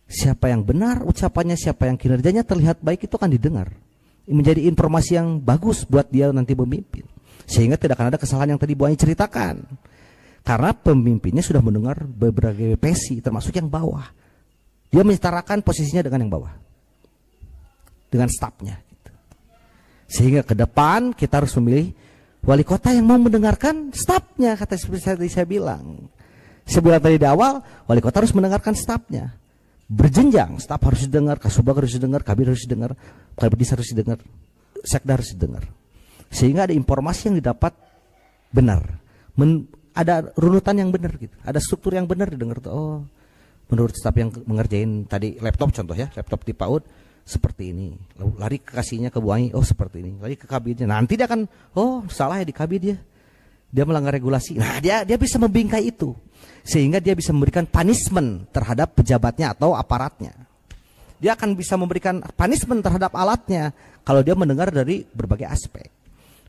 Siapa yang benar ucapannya, siapa yang kinerjanya terlihat baik itu akan didengar. Menjadi informasi yang bagus buat dia nanti memimpin. Sehingga tidak akan ada kesalahan yang tadi Bu Ai ceritakan. Karena pemimpinnya sudah mendengar berbagai versi, termasuk yang bawah. Dia menyetarakan posisinya dengan yang bawah. Dengan stafnya. Gitu. Sehingga ke depan kita harus memilih wali kota yang mau mendengarkan stafnya, kata seperti saya bilang. Saya bilang tadi di awal, wali kota harus mendengarkan stafnya. Berjenjang, staf harus didengar, kasubag harus didengar, kabir harus didengar, kabidis harus didengar, sekda harus didengar. Sehingga ada informasi yang didapat benar. Ada runutan yang benar gitu. Ada struktur yang benar didengar tuh. Oh, menurut staf yang mengerjain tadi laptop contoh ya, laptop di PAUD seperti ini. Lalu lari ke kasihnya ke Bu Ai, oh seperti ini. Lari ke kabinnya. Nanti dia akan, oh salah ya di kabin dia. Dia melanggar regulasi. Nah, dia bisa membingkai itu. Sehingga dia bisa memberikan punishment terhadap pejabatnya atau aparatnya. Dia akan bisa memberikan punishment terhadap alatnya kalau dia mendengar dari berbagai aspek.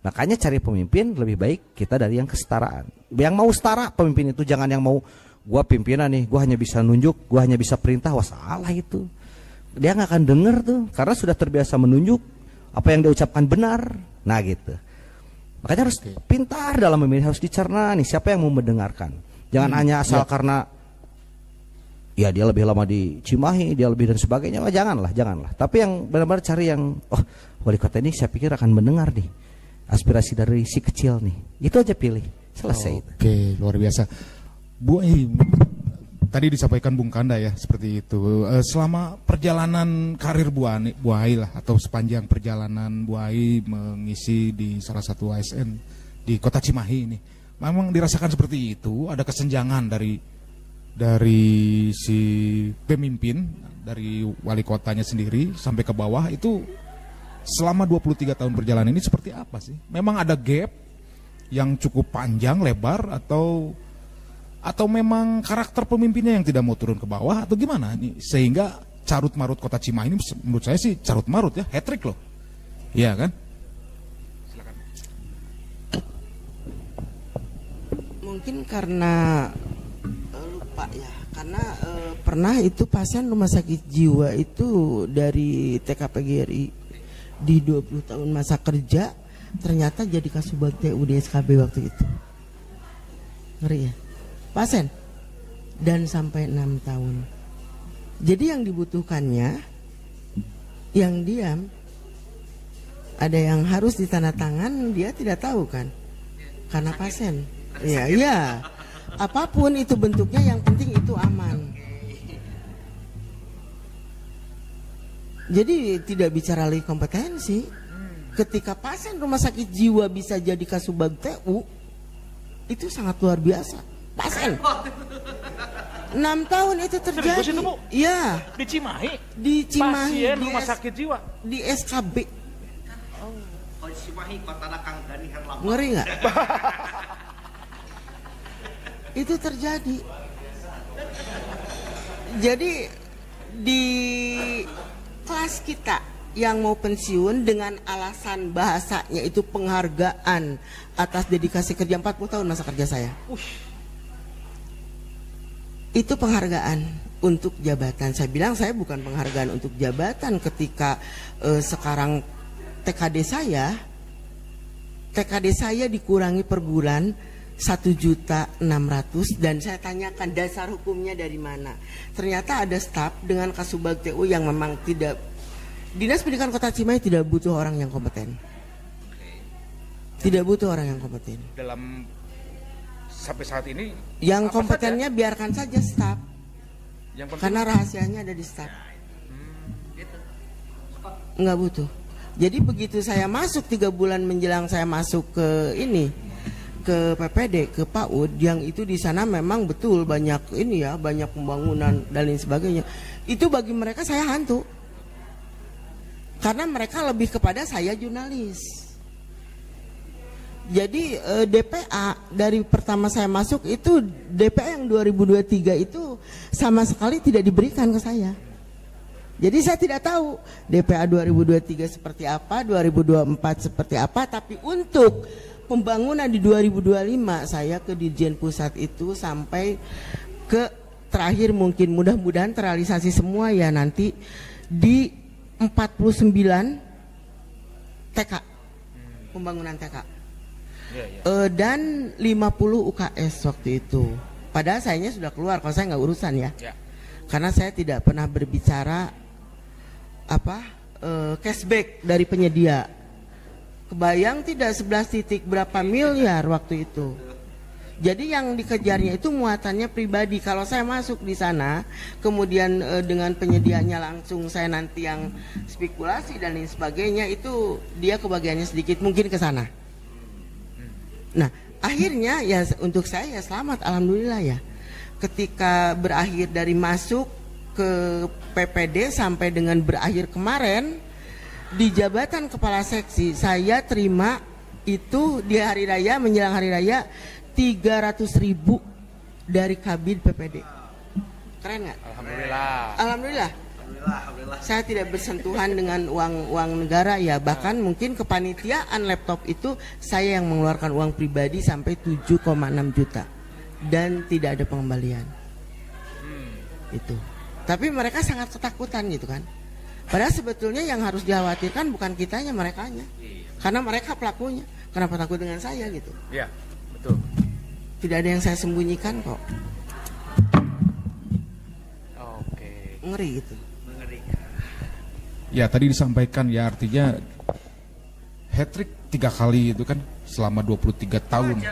Makanya cari pemimpin lebih baik kita dari yang kesetaraan. Yang mau setara pemimpin itu, jangan yang mau gua pimpinan nih, gua hanya bisa nunjuk, gua hanya bisa perintah. Wah, salah itu. Dia nggak akan dengar tuh karena sudah terbiasa menunjuk, apa yang dia ucapkan benar. Nah gitu. Makanya harus pintar dalam memilih, harus dicerna nih siapa yang mau mendengarkan. Jangan hanya asal karena ya dia lebih lama di Cimahi, dia lebih dan sebagainya. Oh, janganlah. Tapi yang benar-benar cari yang, oh wali kota ini saya pikir akan mendengar nih aspirasi dari si kecil nih. Itu aja pilih, selesai. Oke, luar biasa. Bu Ai, tadi disampaikan Bung Kanda ya seperti itu. Selama perjalanan karir Bu Ai lah, atau sepanjang perjalanan Bu Ai mengisi di salah satu ASN di Kota Cimahi ini, memang dirasakan seperti itu. Ada kesenjangan dari si pemimpin, dari wali kotanya sendiri sampai ke bawah. Itu selama 23 tahun perjalanan ini seperti apa sih? Memang ada gap yang cukup panjang, lebar, atau memang karakter pemimpinnya yang tidak mau turun ke bawah, atau gimana nih? Sehingga carut marut Kota Cimahi ini menurut saya sih carut marut ya, hat-trick loh. Iya kan? Mungkin karena lupa ya, karena pernah itu pasien rumah sakit jiwa itu dari TKPGRI di 20 tahun masa kerja ternyata jadi kasubag TUD SKB waktu itu. Ngeri ya. Pasien. Dan sampai 6 tahun. Jadi yang dibutuhkannya, yang diam, ada yang harus ditandatangan, dia tidak tahu kan, karena pasien. Iya, iya. Apapun itu bentuknya, yang penting itu aman. Jadi tidak bicara lagi kompetensi. Ketika pasien rumah sakit jiwa bisa jadi Kasubag TU, itu sangat luar biasa. Pasien 6 tahun itu terjadi. Iya. Di Cimahi. Di Cimahi. Pasien rumah sakit jiwa. Di SKB. Oh, di Cimahi kota Kang Dani Herlambang. Ngeri nggak? Itu terjadi. Jadi di kelas kita yang mau pensiun dengan alasan bahasanya itu penghargaan atas dedikasi kerja 40 tahun masa kerja saya. Itu penghargaan untuk jabatan. Saya bilang saya bukan penghargaan untuk jabatan ketika sekarang TKD saya dikurangi per bulan 1.600.000 dan saya tanyakan dasar hukumnya dari mana. Ternyata ada staf dengan Kasubag TU yang memang tidak, Dinas Pendidikan Kota Cimahi tidak butuh orang yang kompeten. Tidak butuh orang yang kompeten. Dalam sampai saat ini yang kompetennya saja? Biarkan saja staf. Karena rahasianya ada di staf. Nggak butuh. Jadi begitu saya masuk 3 bulan menjelang saya masuk ke ini, ke PPD, ke PAUD, yang itu di sana memang betul banyak ini ya, banyak pembangunan dan lain sebagainya. Itu bagi mereka saya hantu. Karena mereka lebih kepada saya jurnalis. Jadi DPA dari pertama saya masuk itu, DPA yang 2023 itu sama sekali tidak diberikan ke saya. Jadi saya tidak tahu DPA 2023 seperti apa, 2024 seperti apa, tapi untuk pembangunan di 2025 saya ke Dirjen Pusat itu sampai ke terakhir, mungkin mudah-mudahan terrealisasi semua ya nanti di 49 TK, pembangunan TK. Dan 50 UKS waktu itu. Padahal sayanya sudah keluar, kalau saya nggak urusan ya. Karena saya tidak pernah berbicara cashback dari penyedia. Kebayang tidak 11 titik berapa miliar waktu itu. Jadi yang dikejarnya itu muatannya pribadi. Kalau saya masuk di sana, kemudian dengan penyediaannya langsung saya nanti yang spekulasi dan lain sebagainya, itu dia kebagiannya sedikit mungkin ke sana. Nah, akhirnya ya untuk saya selamat, alhamdulillah ya. Ketika berakhir dari masuk ke PPD sampai dengan berakhir kemarin di jabatan kepala seksi, saya terima itu di hari raya, menjelang hari raya 300.000 dari Kabid PPD. Keren nggak? Alhamdulillah. Alhamdulillah. Saya tidak bersentuhan dengan uang negara ya, bahkan mungkin kepanitiaan laptop itu saya yang mengeluarkan uang pribadi sampai 7,6 juta dan tidak ada pengembalian. Itu. Tapi mereka sangat ketakutan gitu kan. Padahal sebetulnya yang harus dikhawatirkan bukan kitanya, merekanya. Karena mereka pelakunya. Kenapa takut dengan saya gitu? Iya, betul. Tidak ada yang saya sembunyikan kok. Oke. Ngeri gitu. Ya tadi disampaikan ya, artinya hat-trick 3 kali itu kan selama 23 tahun.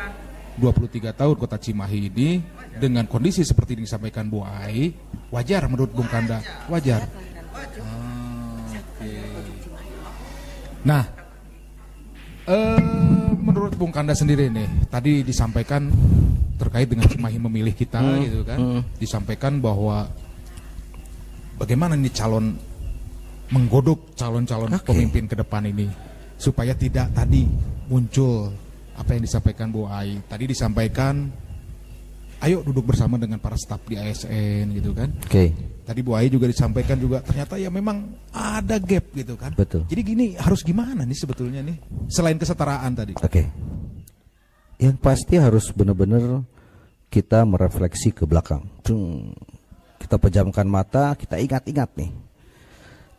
23 tahun Kota Cimahi ini dengan kondisi seperti yang disampaikan Bu Ai, wajar menurut Bung Kanda? Wajar. Nah, menurut Bung Kanda sendiri nih, tadi disampaikan terkait dengan Cimahi memilih kita gitu kan, disampaikan bahwa bagaimana nih calon menggodok calon-calon pemimpin ke depan ini supaya tidak tadi muncul apa yang disampaikan Bu Ai. Tadi disampaikan ayo duduk bersama dengan para staf di ASN gitu kan. Tadi Bu Ai juga disampaikan juga ternyata ya memang ada gap gitu kan. Betul. Jadi gini, harus gimana nih sebetulnya nih selain kesetaraan tadi? Yang pasti harus benar-benar kita merefleksi ke belakang. Kita pejamkan mata, kita ingat-ingat nih.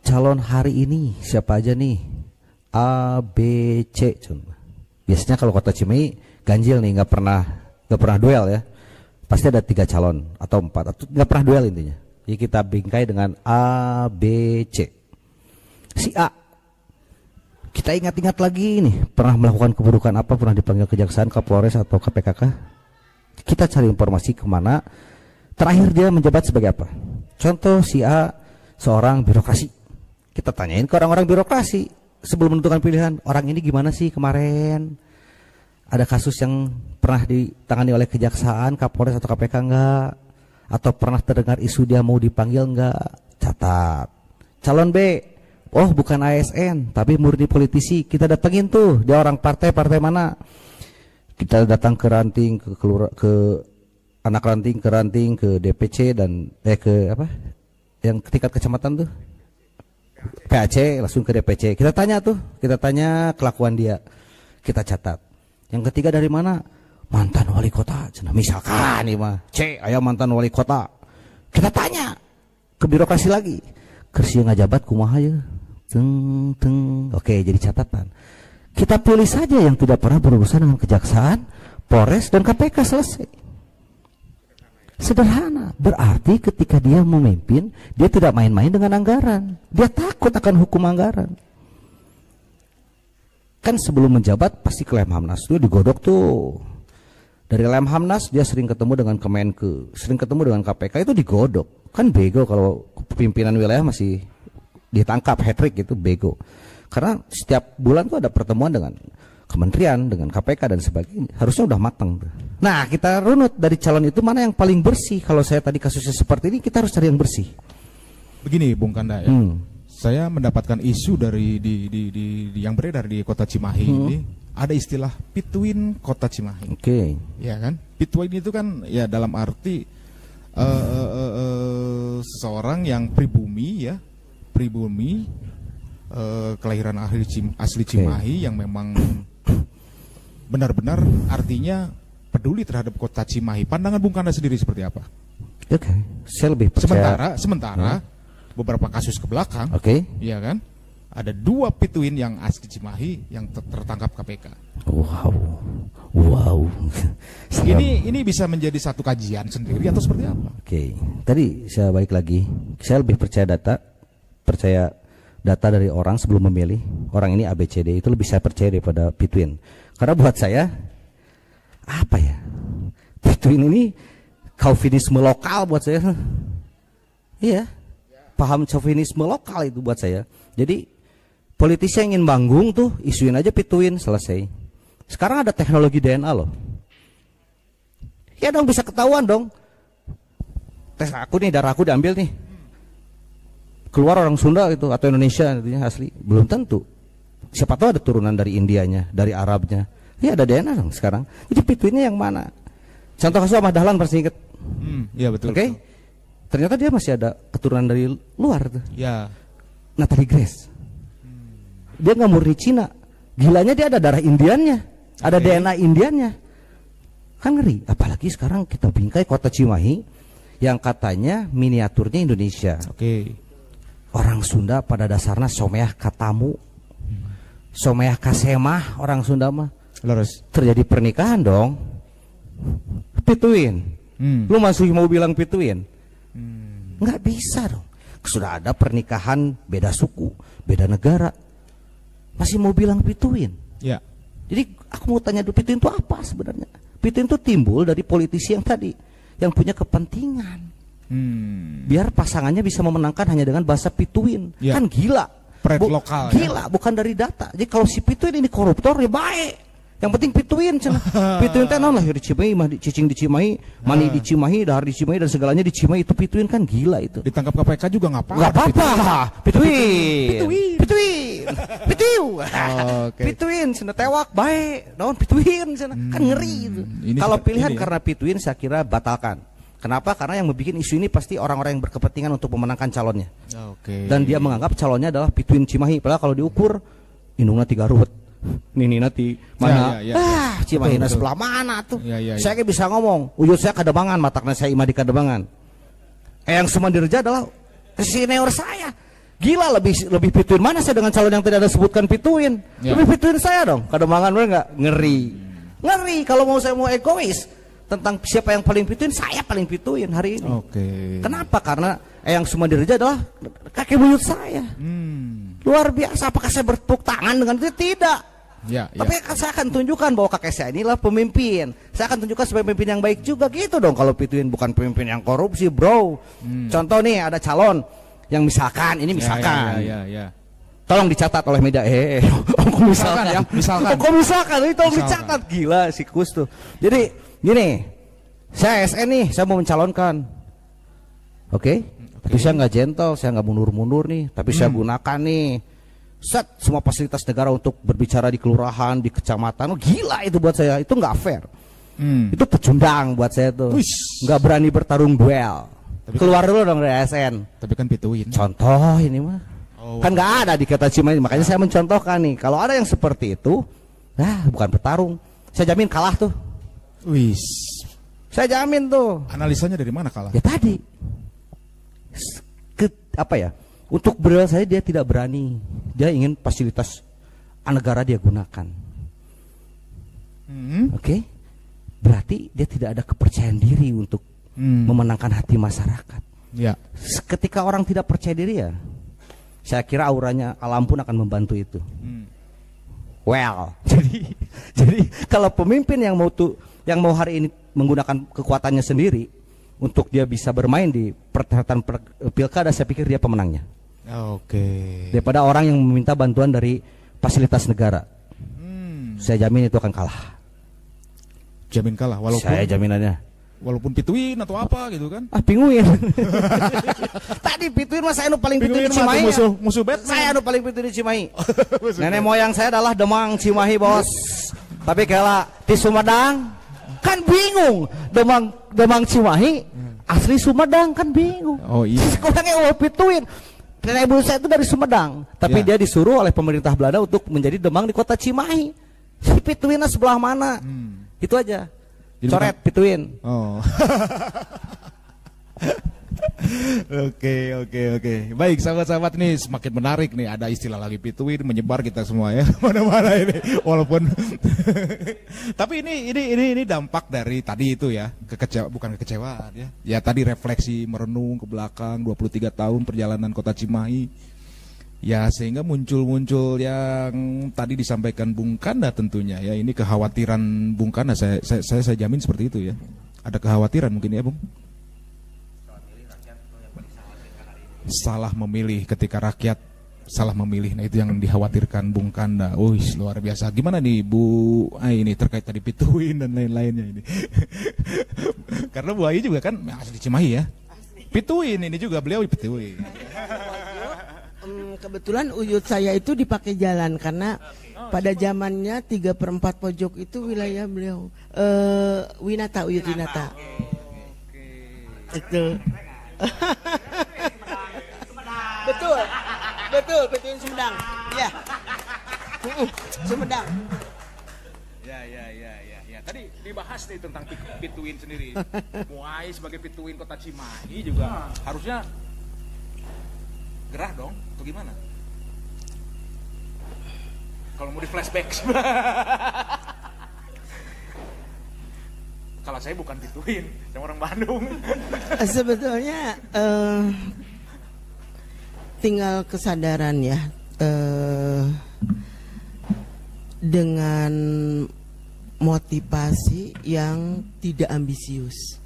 Calon hari ini siapa aja nih? A, B, C. Biasanya kalau Kota Cimahi ganjil nih, nggak pernah nggak pernah duel ya. Pasti ada 3 calon atau 4 atau nggak pernah duel intinya. Jadi kita bingkai dengan A, B, C. Si A, kita ingat-ingat lagi nih, pernah melakukan keburukan apa, pernah dipanggil kejaksaan, Kapolres atau KPK. Kita cari informasi kemana. Terakhir dia menjabat sebagai apa? Contoh si A seorang birokrasi. Kita tanyain ke orang-orang birokrasi sebelum menentukan pilihan, orang ini gimana sih kemarin? Ada kasus yang pernah ditangani oleh kejaksaan, Kapolres atau KPK enggak? Atau pernah terdengar isu dia mau dipanggil enggak? Catat. Calon B, oh bukan ASN tapi murni politisi, kita datengin tuh, dia orang partai mana? Kita datang ke ranting, ke anak ranting, ke ranting, ke DPC dan ke apa? Yang tingkat kecamatan tuh. PAC langsung ke DPC. Kita tanya kelakuan dia. Kita catat. Yang ketiga dari mana? Mantan wali kota. Misalkan nih mah, ayah mantan wali kota. Kita tanya ke birokrasi lagi. Kersi ngajabat kumaha ya? Oke, jadi catatan. Kita pilih saja yang tidak pernah berurusan dengan kejaksaan, Polres dan KPK, selesai. Sederhana. Berarti ketika dia memimpin, dia tidak main-main dengan anggaran. Dia takut akan hukum anggaran. Kan sebelum menjabat pasti ke Lemhamnas itu digodok tuh. Dari Lemhamnas dia sering ketemu dengan Kemenke, sering ketemu dengan KPK, itu digodok. Kan bego kalau pimpinan wilayah masih ditangkap hat-trick, itu bego. Karena setiap bulan tuh ada pertemuan dengan kementerian, dengan KPK dan sebagainya. Harusnya udah matang. Nah, kita runut dari calon itu mana yang paling bersih. Kalau saya tadi kasusnya seperti ini, kita harus cari yang bersih. Begini Bung Kanda ya. Saya mendapatkan isu dari di yang beredar di Kota Cimahi ini, ada istilah pituin Kota Cimahi. Oke. Ya kan? Pituin itu kan ya dalam arti seseorang yang pribumi ya, kelahiran asli Cimahi yang memang benar-benar artinya peduli terhadap Kota Cimahi. Pandangan Bung Kanda sendiri seperti apa? Oke, saya lebih percaya. Sementara beberapa kasus ke belakang, iya kan? Ada 2 pituin yang asli Cimahi yang tertangkap KPK. Wow. Ini bisa menjadi satu kajian sendiri atau seperti apa? Oke. Tadi saya balik lagi. Saya lebih percaya data dari orang sebelum memilih. Orang ini ABCD itu lebih saya percaya daripada pituin. Karena buat saya apa ya? Pituin ini chauvinisme lokal buat saya. Iya. Paham chauvinisme lokal itu buat saya. Jadi politisi yang ingin manggung tuh isuin aja pituin, selesai. Sekarang ada teknologi DNA loh. Ya dong, bisa ketahuan dong. Tes aku nih, darah aku diambil nih. Keluar orang Sunda gitu atau Indonesia asli, belum tentu. Siapa tahu ada turunan dari Indianya, dari Arabnya. Ya ada DNA dong sekarang. Jadi pituinnya yang mana? Contoh kasus Ahmad Dahlan pasti ingat. Iya betul. Oke. Ternyata dia masih ada keturunan dari luar tuh. Ya. Natalie Grace. Dia nggak murni Cina. Gilanya dia ada darah Indiannya, ada DNA Indiannya. Kan ngeri. Apalagi sekarang kita bingkai Kota Cimahi yang katanya miniaturnya Indonesia. Orang Sunda pada dasarnya someah katamu, someah kasemah, orang Sunda mah. Lurus. Terjadi pernikahan dong. Pituin. Lu masih mau bilang pituin? Nggak bisa dong. Sudah ada pernikahan beda suku, beda negara, masih mau bilang pituin? Ya. Jadi aku mau tanya dulu, pituin itu apa sebenarnya? Pituin itu timbul dari politisi yang tadi, yang punya kepentingan. Biar pasangannya bisa memenangkan hanya dengan bahasa pituin. Ya. Kan gila. Lokal. Gila, ya? Bukan dari data. Jadi kalau si pituin ini koruptor ya baik. Yang penting pituin cenah. Pituin teh naon lahir di Cimahi, mah cicing di Cimahi, mani di Cimahi, dahar di Cimahi dan segalanya di Cimahi, itu pituin kan gila itu. Ditangkap KPK juga nggak apa-apa. Nggak apa-apa. Pituin. Pituin cenah tewak baik. Naon pituin cenah. Kan ngeri itu. Kalau pilihan karena pituin saya kira batalkan. Kenapa? Karena yang membuat isu ini pasti orang-orang yang berkepentingan untuk memenangkan calonnya. Dan dia menganggap calonnya adalah pituin Cimahi. Padahal kalau diukur indungna 3 ruwet. Nini nanti mana? Cimahi sebelah mana tuh? Saya bisa ngomong. Ujung saya Kademangan, matakna saya imah di Kademangan. Yang Semandirja adalah senior saya. Gila, lebih pituin mana saya dengan calon yang tidak ada sebutkan pituin? Lebih pituin saya dong. Kademangan bener nggak? Ngeri. Kalau saya mau egois, tentang siapa yang paling pituin, saya paling pituin hari ini. Oke. Kenapa? Karena Eyang Sumadirja adalah kakek buyut saya. Luar biasa. Apakah saya bertepuk tangan dengan itu? Tidak. Ya, Tapi saya akan tunjukkan bahwa kakek saya inilah pemimpin. Saya akan tunjukkan sebagai pemimpin yang baik juga gitu dong. Kalau pituin bukan pemimpin yang korupsi, bro. Contoh nih, ada calon yang misalkan, ini misalkan. Ya. Tolong dicatat oleh media. Misalkan ya. Misalkan itu tolong dicatat. Gila si Kus tuh. Jadi gini, saya SN nih, saya mau mencalonkan. Oke. Tapi saya nggak gentle, saya nggak mundur-mundur nih. Tapi saya gunakan nih semua fasilitas negara untuk berbicara di kelurahan, di kecamatan. Gila itu buat saya, itu nggak fair. Itu pecundang buat saya tuh. Nggak berani bertarung duel. Keluar dulu dong dari ASN. Tapi kan pituin. Contoh ini mah. Kan nggak ada di Kota Cimahi, makanya saya mencontohkan nih. Kalau ada yang seperti itu, bukan bertarung. Saya jamin kalah tuh. Wis. Saya jamin tuh. Analisanya dari mana kalah? Ya tadi. Untuk beliau saya dia tidak berani. Dia ingin fasilitas negara dia gunakan. Oke. Berarti dia tidak ada kepercayaan diri untuk memenangkan hati masyarakat. Ya. Ketika orang tidak percaya diri ya, saya kira auranya alam pun akan membantu itu. Well, jadi kalau pemimpin yang mau hari ini menggunakan kekuatannya sendiri untuk dia bisa bermain di perhelatan pilkada, saya pikir dia pemenangnya. Oke. Daripada orang yang meminta bantuan dari fasilitas negara, saya jamin itu akan kalah. Jamin kalah, walaupun saya jaminannya. Walaupun pituin atau apa gitu kan? Pinguin. Tadi pituin mas saya paling pituin di Cimahi. Musuh Batman. Saya paling pituin di Cimahi. Nenek moyang saya adalah Demang Cimahi bos. Tapi kalau di Sumedang kan bingung. Demang Cimahi asli Sumedang kan bingung. Oh iya. Sekolahnya pituin. Nenek ibu saya itu dari Sumedang, tapi dia disuruh oleh pemerintah Belanda untuk menjadi Demang di kota Cimahi. Si pituinnya sebelah mana? Itu aja. Coret pituin. Oh. Oke. Baik sahabat-sahabat, nih semakin menarik nih, ada istilah lagi pituin menyebar kita semua ya mana-mana ini. Walaupun tapi ini dampak dari tadi itu ya, bukan kekecewaan ya. Ya tadi refleksi merenung ke belakang 23 tahun perjalanan Kota Cimahi. Ya sehingga muncul yang tadi disampaikan Bung Kanda tentunya ya, ini kekhawatiran Bung Kanda, saya jamin seperti itu ya. Ada kekhawatiran mungkin ya Bung. Salah memilih ketika rakyat salah memilih. Nah itu yang dikhawatirkan Bung Kanda. Luar biasa. Gimana nih Bu Ai ini terkait tadi pituin dan lain-lainnya ini. Karena Bu Ai juga kan asli Cimahi ya. Pituin ini juga beliau pituin. Kebetulan uyut saya itu dipakai jalan karena pada zamannya 3/4 pojok itu wilayah beliau. Winata, uyut Winata. Itu. Betul, pituin Sumedang. Ya. Sumedang. Ya. Tadi dibahas nih tentang pituin sendiri. Muai sebagai pituin Kota Cimahi juga harusnya gerah dong, atau gimana? Kalau mau di flashback. Kalau saya bukan pituin, saya orang Bandung. Sebetulnya tinggal kesadaran ya, dengan motivasi yang tidak ambisius.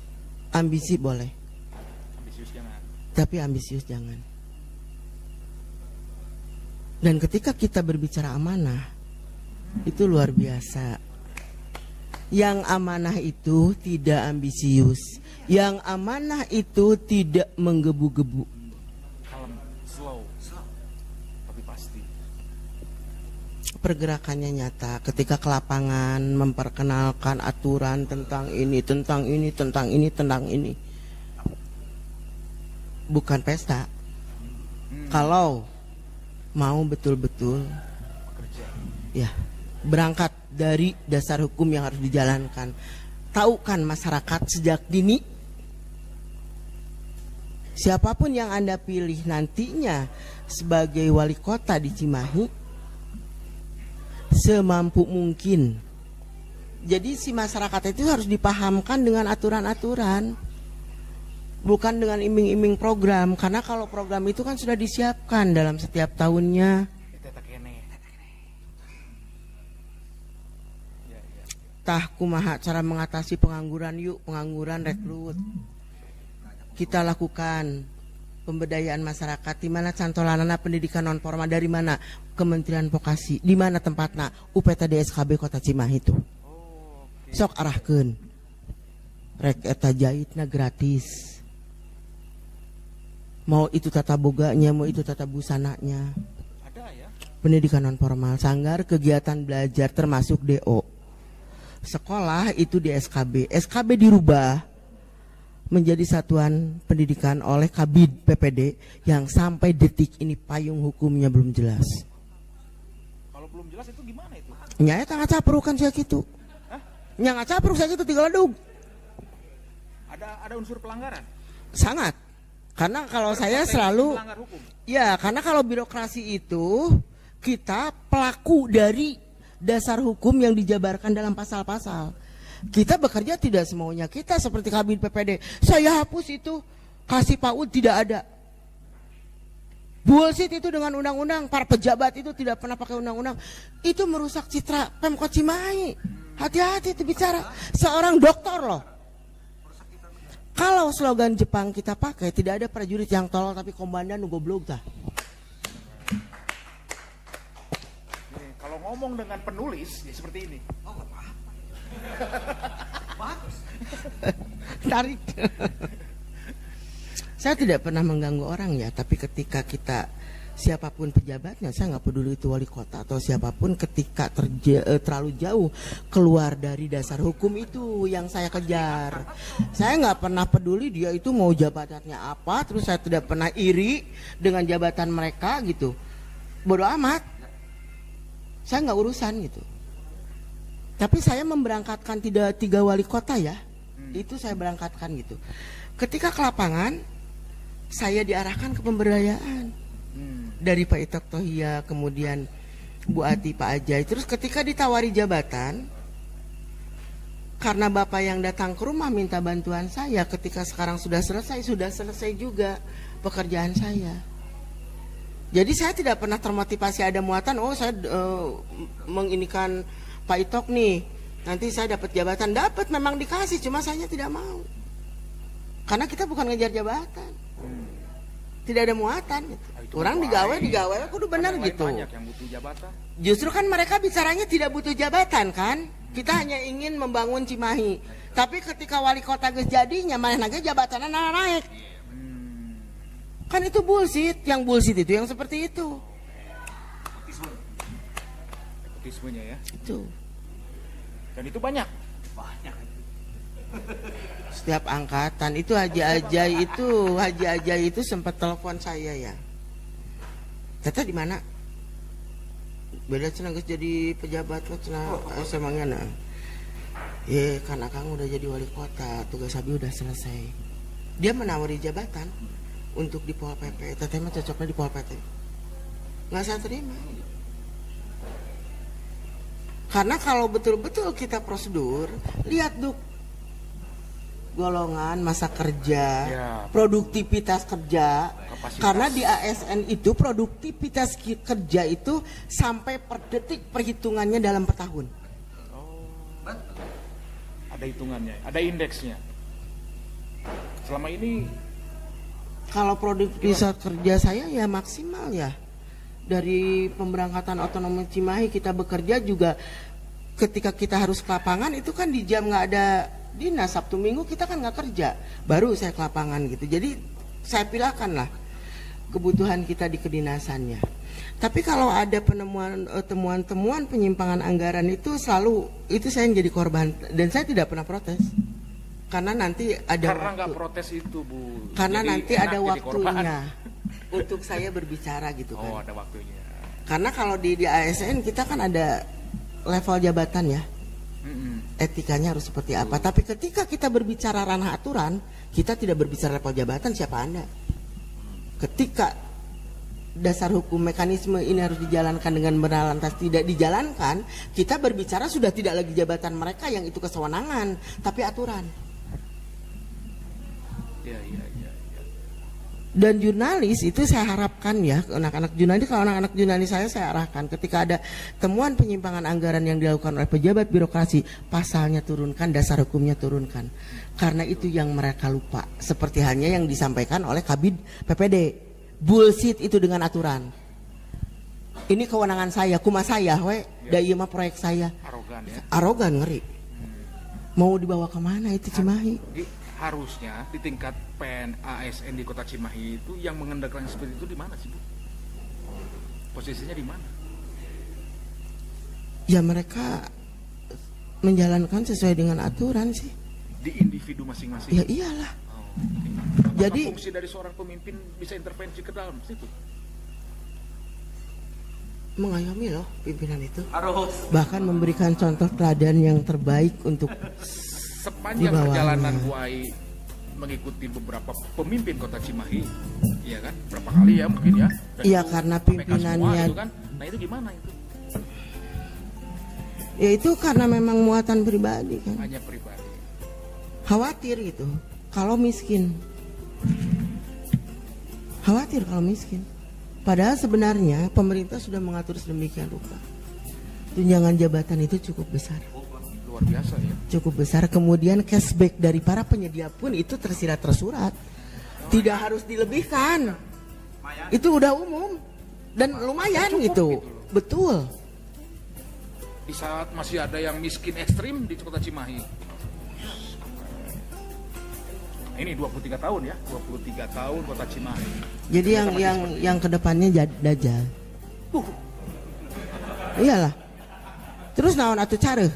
Ambisi boleh, Ambisius jangan. tapi ambisius jangan. Dan ketika kita berbicara amanah, itu luar biasa. Yang amanah itu tidak ambisius, yang amanah itu tidak menggebu-gebu. Kalem, slow, tapi pasti. Pergerakannya nyata. Ketika ke lapangan memperkenalkan aturan tentang ini, tentang ini, tentang ini, tentang ini. Bukan pesta. Kalau mau betul-betul ya berangkat dari dasar hukum yang harus dijalankan. Tahukan masyarakat sejak dini, siapapun yang Anda pilih nantinya sebagai wali kota di Cimahi, semampu mungkin Jadi si masyarakat itu harus dipahamkan dengan aturan-aturan, bukan dengan iming-iming program. Karena kalau program itu kan sudah disiapkan dalam setiap tahunnya. Tah kumaha cara mengatasi pengangguran, yuk pengangguran rekrut. Kita lakukan pemberdayaan masyarakat. Di mana cantolanana pendidikan non formal, dari mana? Kementerian Vokasi. Di mana tempatnya? UPTD SKB Kota Cimahi itu. Sok arahkeun. Rek eta jahitna gratis. Mau itu tata boganya, mau itu tata busananya. Ada ya. Pendidikan non formal, sanggar kegiatan belajar termasuk DO. Sekolah itu di SKB. SKB dirubah menjadi satuan pendidikan oleh Kabid PPD yang sampai detik ini payung hukumnya belum jelas. Kalau belum jelas itu gimana itu? Nya eta ngacapruk kan sia kitu. Hah? Nya ngacapruk sia kitu tinggal ledug. Ada unsur pelanggaran? Sangat. Karena kalau saya selalu ya, karena kalau birokrasi itu kita pelaku dari dasar hukum yang dijabarkan dalam pasal-pasal. Kita bekerja tidak semaunya kita seperti Kabid PPD. Saya hapus itu, kasih PAUD tidak ada. Bullshit itu dengan undang-undang. Para pejabat itu tidak pernah pakai undang-undang. Itu merusak citra Pemkot Cimahi. Hati-hati itu bicara. Seorang dokter loh. Kalau slogan Jepang kita pakai, tidak ada prajurit yang tolol tapi komandan nu goblok tah. Kalau ngomong dengan penulis ya seperti ini. Oh, enggak apa-apa. Bagus. Tarik. Saya tidak pernah mengganggu orang ya, tapi ketika kita siapapun pejabatnya, saya nggak peduli itu wali kota atau siapapun, ketika terlalu jauh keluar dari dasar hukum itu yang saya kejar. Saya nggak pernah peduli dia itu mau jabatannya apa, terus saya tidak pernah iri dengan jabatan mereka gitu. Bodoh amat. Saya nggak urusan gitu. Tapi saya memberangkatkan 3 wali kota ya. Itu saya berangkatkan gitu. Ketika ke lapangan, saya diarahkan ke pemberdayaan. Dari Pak Itok Tohia, kemudian Bu Ati, Pak Ajay. Terus ketika ditawari jabatan, karena Bapak yang datang ke rumah minta bantuan saya, ketika sekarang sudah selesai juga pekerjaan saya. Jadi saya tidak pernah termotivasi ada muatan, oh saya menginikan Pak Itok nih, nanti saya dapat jabatan. Dapat, memang dikasih, cuma saya tidak mau. Karena kita bukan ngejar jabatan. Tidak ada muatan gitu. Orang digawe kudu benar gitu. Banyak yang butuh jabatan. Justru kan mereka bicaranya tidak butuh jabatan kan. Kita hanya ingin membangun Cimahi. Tapi ketika wali kota geus jadinya, mana lagi jabatannya naik. Kan itu bullshit. Yang bullshit itu yang seperti itu. Nepotismenya ya. Itu. Dan itu banyak. Setiap angkatan itu Haji Ajay itu sempat telepon saya ya. Tete di mana? Beda cenah geus jadi pejabat lah cenah semangnya nah. Kan Akang udah jadi wali kota, tugas Abi udah selesai. Dia menawari jabatan untuk di Pol PP. Tete mah cocoknya di Pol PP. Nggak saya terima. Karena kalau betul-betul kita prosedur, lihat Duk, golongan masa kerja, ya, produktivitas kerja. Kapasitas. Karena di ASN itu produktivitas kerja itu sampai per detik perhitungannya dalam per tahun. Oh, ada hitungannya, ada indeksnya. Selama ini kalau produktivitas kerja saya ya maksimal ya. Dari pemberangkatan otonomi Cimahi kita bekerja juga, ketika kita harus ke lapangan itu kan di jam nggak ada dinas, Sabtu Minggu kita kan nggak kerja, baru saya ke lapangan gitu. Jadi saya pilihkan lah kebutuhan kita di kedinasannya. Tapi kalau ada temuan-temuan penyimpangan anggaran itu selalu itu saya yang jadi korban, dan saya tidak pernah protes. Karena nanti ada karena nggak protes itu Bu. Karena jadi nanti ada waktunya untuk saya berbicara gitu kan. Oh, ada waktunya. Karena kalau di ASN kita kan ada level jabatan ya. Etikanya harus seperti apa. Tapi ketika kita berbicara ranah aturan, kita tidak berbicara level jabatan siapa Anda. Ketika dasar hukum mekanisme ini harus dijalankan dengan benar, lantas tidak dijalankan, kita berbicara sudah tidak lagi jabatan mereka yang itu kesewenangan, tapi aturan. Iya. Dan jurnalis itu saya harapkan ya, anak-anak jurnalis, kalau anak-anak jurnalis saya arahkan ketika ada temuan penyimpangan anggaran yang dilakukan oleh pejabat birokrasi, pasalnya turunkan, dasar hukumnya turunkan. Karena itu yang mereka lupa, seperti halnya yang disampaikan oleh Kabid PPD. Bullshit itu dengan aturan. Ini kewenangan saya, kuma saya, da ieu mah proyek saya. Arogan ya. Arogan, ngeri. Mau dibawa kemana itu Cimahi? Harusnya di tingkat PN ASN di Kota Cimahi itu yang mengendalikan seperti itu di mana sih, Bu? Posisinya di mana? Ya mereka menjalankan sesuai dengan aturan sih. Di individu masing-masing. Ya iyalah. Okay. Jadi fungsi dari seorang pemimpin bisa intervensi ke dalam situ. Mengayomi loh pimpinan itu. Harus. Bahkan memberikan contoh teladan yang terbaik untuk sepanjang perjalanan Bu Ai mengikuti beberapa pemimpin Kota Cimahi, iya kan? Berapa kali ya mungkin ya? Iya karena pimpinannya itu kan. Nah itu gimana itu? Ya itu karena memang muatan pribadi kan. Hanya pribadi. Khawatir gitu. Kalau miskin. Khawatir kalau miskin. Padahal sebenarnya pemerintah sudah mengatur sedemikian rupa. Tunjangan jabatan itu cukup besar. Luar biasa ya. Cukup besar. Kemudian cashback dari para penyedia pun itu tersirat tersurat. Tidak harus dilebihkan. Itu udah umum dan lumayan gitu. Betul. Di saat masih ada yang miskin ekstrim di Kota Cimahi. Ini 23 tahun ya, 23 tahun Kota Cimahi. Jadi yang kedepannya dajal. Iyalah. Terus naon atuh care?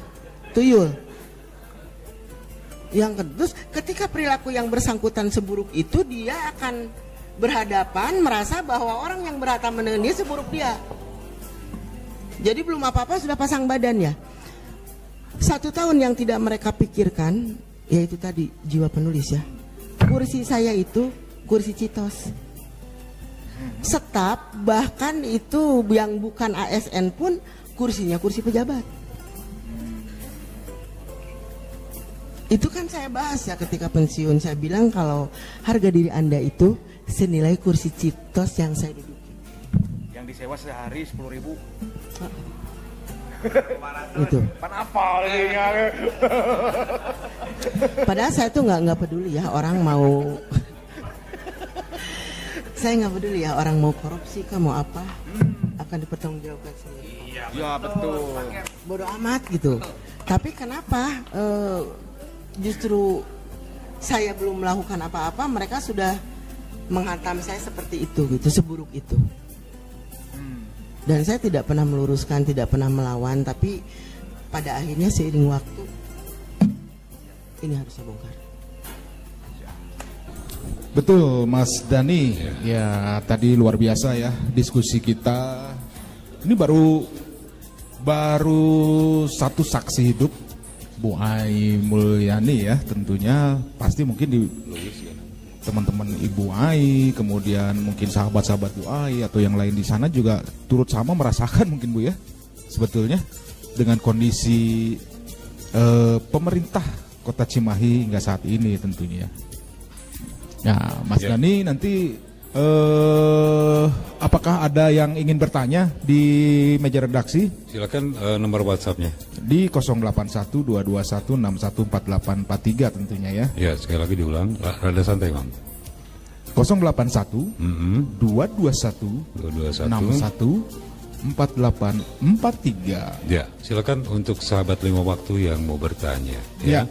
Tuyul. Terus ketika perilaku yang bersangkutan seburuk itu, dia akan berhadapan merasa bahwa orang yang berhadapan dengan dia seburuk dia. Jadi belum apa-apa sudah pasang badan ya. 1 tahun yang tidak mereka pikirkan, yaitu tadi jiwa penulis ya. Kursi saya itu kursi Citos. Staf bahkan itu yang bukan ASN pun kursinya kursi pejabat. Itu kan saya bahas ya ketika pensiun, saya bilang kalau harga diri Anda itu senilai kursi Citos yang saya duduki. Yang disewa sehari 10.000. Itu. Panapal ini. Padahal saya tuh nggak peduli ya orang mau. Saya nggak peduli ya orang mau korupsi kah mau apa, akan dipertanggungjawabkan sendiri. Iya betul. Bodoh amat gitu. Tapi kenapa justru saya belum melakukan apa-apa, mereka sudah menghantam saya seperti itu gitu, seburuk itu. Dan saya tidak pernah meluruskan, tidak pernah melawan, tapi pada akhirnya seiring waktu ini harus saya bongkar. Betul Mas Dani, ya tadi luar biasa ya diskusi kita. Ini baru satu saksi hidup Bu Ai Mulyani ya, tentunya pasti mungkin di teman-teman Ibu Ai, kemudian mungkin sahabat-sahabat Bu Ai atau yang lain di sana juga turut sama merasakan mungkin Bu ya, sebetulnya dengan kondisi pemerintah Kota Cimahi hingga saat ini tentunya. Ya, Mas Dani nanti apakah ada yang ingin bertanya di meja redaksi? Silakan nomor WhatsApp-nya. Di 081221614843 tentunya ya. Ya, sekali lagi diulang, rada santai Bang. 081 221 614843. Ya, silakan untuk sahabat 5 waktu yang mau bertanya. Ya.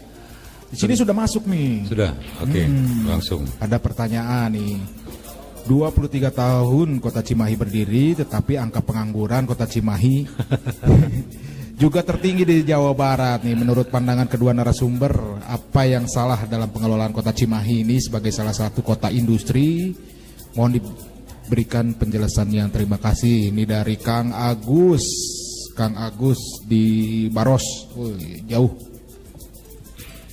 Di sini sudah masuk nih. Sudah, oke, langsung. Ada pertanyaan nih. 23 tahun Kota Cimahi berdiri, tetapi angka pengangguran Kota Cimahi juga tertinggi di Jawa Barat nih. Menurut pandangan kedua narasumber, apa yang salah dalam pengelolaan Kota Cimahi ini sebagai salah satu kota industri? Mohon diberikan penjelasannya. Terima kasih. Ini dari Kang Agus. Kang Agus di Baros. Jauh.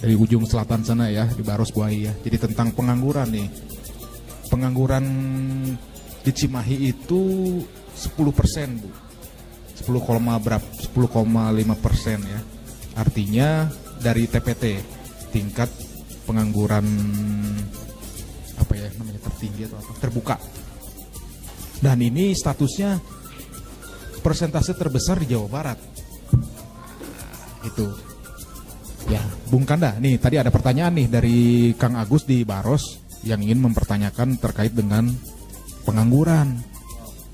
Dari ujung selatan sana ya, di Baros Bu Ai ya. Jadi tentang pengangguran nih. Pengangguran di Cimahi itu 10%, Bu. 10,5% ya. Artinya dari TPT, tingkat pengangguran apa ya namanya, tertinggi atau apa, terbuka. Dan ini statusnya persentase terbesar di Jawa Barat. Itu. Ya, Bung Kanda, nih tadi ada pertanyaan nih dari Kang Agus di Baros yang ingin mempertanyakan terkait dengan pengangguran.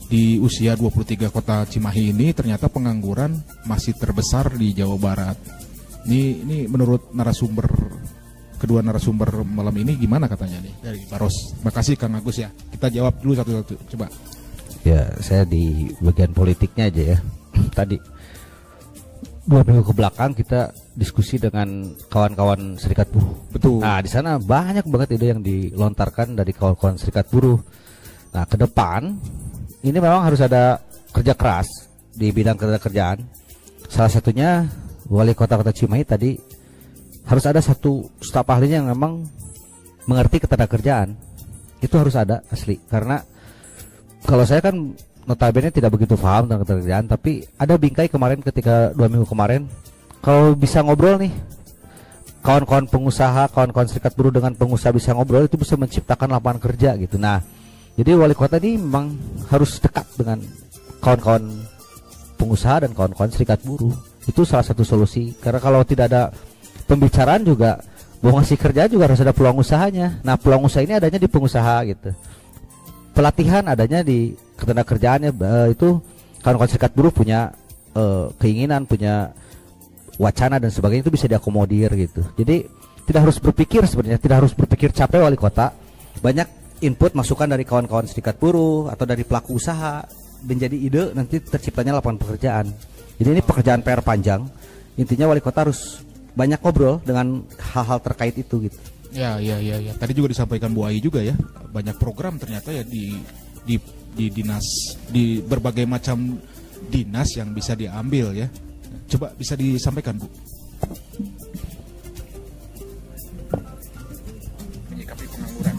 Di usia 23 kota Cimahi ini ternyata pengangguran masih terbesar di Jawa Barat. Ini menurut kedua narasumber malam ini gimana katanya nih dari Baros. Makasih Kang Agus ya. Kita jawab dulu satu-satu, coba. Ya, saya di bagian politiknya aja ya. Tadi 2 minggu ke belakang kita diskusi dengan kawan-kawan serikat buruh. Betul. Nah, di sana banyak banget ide yang dilontarkan dari kawan-kawan serikat buruh. Nah, ke depan ini memang harus ada kerja keras di bidang kerjaan. Salah satunya Wali Kota Cimahi tadi harus ada satu staf ahlinya yang memang mengerti ketenagakerjaan. Itu harus ada asli. Karena kalau saya kan notabene tidak begitu paham tentang ketenagakerjaan, tapi ada bingkai kemarin ketika 2 minggu kemarin, kalau bisa ngobrol nih, kawan-kawan pengusaha, kawan-kawan serikat buruh dengan pengusaha bisa ngobrol, itu bisa menciptakan lapangan kerja gitu. Nah, jadi wali kota ini memang harus dekat dengan kawan-kawan pengusaha dan kawan-kawan serikat buruh. Itu salah satu solusi. Karena kalau tidak ada pembicaraan juga, mau ngasih kerja juga harus ada peluang usahanya. Nah, peluang usaha ini adanya di pengusaha gitu. Pelatihan adanya di ketenagakerjaannya, itu kawan-kawan serikat buruh punya keinginan, punya wacana dan sebagainya, itu bisa diakomodir gitu. Jadi tidak harus berpikir sebenarnya, tidak harus berpikir capek wali kota. Banyak input masukan dari kawan-kawan serikat buruh atau dari pelaku usaha menjadi ide, nanti terciptanya lapangan pekerjaan. Jadi ini pekerjaan PR panjang. Intinya wali kota harus banyak ngobrol dengan hal-hal terkait itu gitu. Ya. Tadi juga disampaikan Bu Ai juga ya, banyak program ternyata ya di dinas, di berbagai macam dinas yang bisa diambil ya. Coba bisa disampaikan, Bu. Menyikapi pengangguran.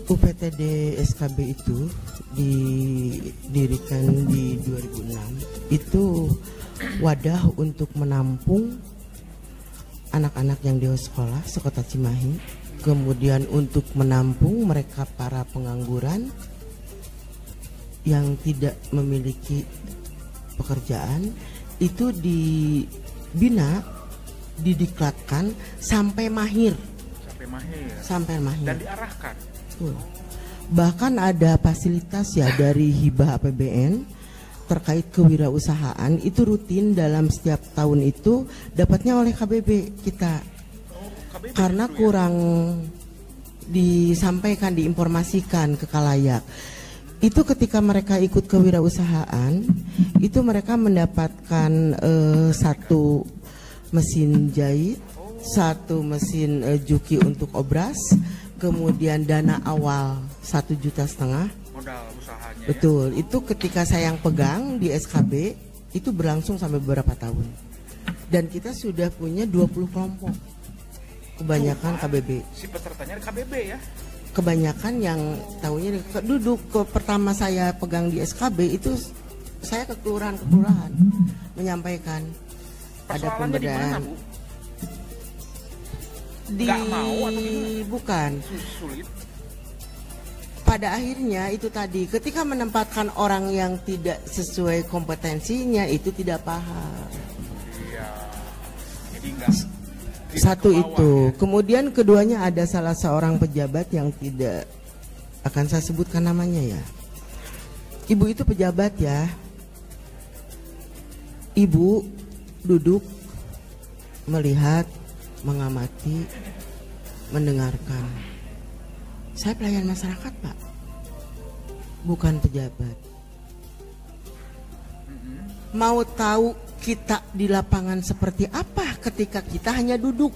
UPTD SKB itu didirikan di 2006. Itu wadah untuk menampung anak-anak yang di sekolah sekota Cimahi, kemudian untuk menampung mereka para pengangguran yang tidak memiliki pekerjaan, itu dibina, didiklatkan sampai mahir. Sampai mahir. Dan diarahkan. Bahkan ada fasilitas ya dari hibah APBN terkait kewirausahaan, itu rutin dalam setiap tahun itu dapatnya oleh KBB kita. KBB karena kurang disampaikan, diinformasikan ke khalayak. Itu ketika mereka ikut kewirausahaan, itu mereka mendapatkan 1 mesin jahit, 1 mesin juki untuk obras, kemudian dana awal 1,5 juta modal usahanya. Betul, ya? Itu ketika saya yang pegang di SKB itu berlangsung sampai beberapa tahun. Dan kita sudah punya 20 kelompok. Kebanyakan KBB. Si pesertanya KBB ya. Kebanyakan yang tahunya duduk pertama saya pegang di SKB itu saya ke kelurahan menyampaikan ada pemberdayaan. Nggak mau atau gimana? Bukan. Sulit. Pada akhirnya itu tadi, ketika menempatkan orang yang tidak sesuai kompetensinya itu tidak paham. Iya. Jadi enggak. Satu itu. Ya. Kemudian keduanya ada salah seorang pejabat yang tidak akan saya sebutkan namanya ya. Ibu itu pejabat ya. Ibu duduk melihat, mengamati, mendengarkan. Saya pelayan masyarakat, Pak, bukan pejabat. Mau tahu kita di lapangan seperti apa ketika kita hanya duduk,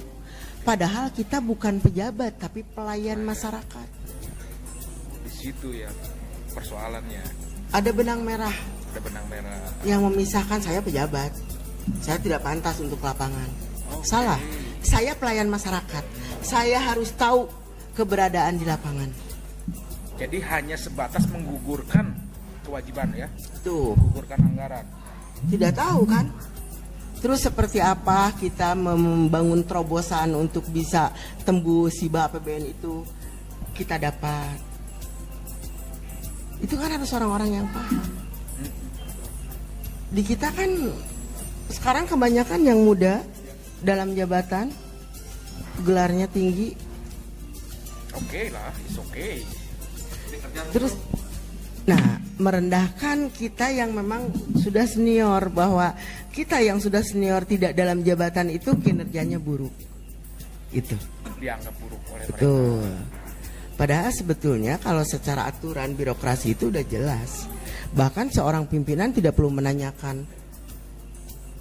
padahal kita bukan pejabat tapi pelayan masyarakat. Di situ ya persoalannya. Ada benang merah. Ada benang merah yang memisahkan. Saya pejabat, saya tidak pantas untuk lapangan. Salah. Saya pelayan masyarakat. Saya harus tahu keberadaan di lapangan. Jadi hanya sebatas menggugurkan kewajiban ya, Tuh, menggugurkan anggaran. tidak tahu kan? Terus seperti apa kita membangun terobosan untuk bisa tembus hibah APBN itu kita dapat. Itu kan harus orang-orang yang paham. Di kita kan sekarang kebanyakan yang muda dalam jabatan, gelarnya tinggi. Oke lah, it's okay. Terus, nah, merendahkan kita yang memang sudah senior, bahwa kita yang sudah senior tidak dalam jabatan itu kinerjanya buruk. Itu. Dianggap buruk oleh mereka. Betul. Padahal sebetulnya kalau secara aturan birokrasi itu udah jelas. Bahkan seorang pimpinan tidak perlu menanyakan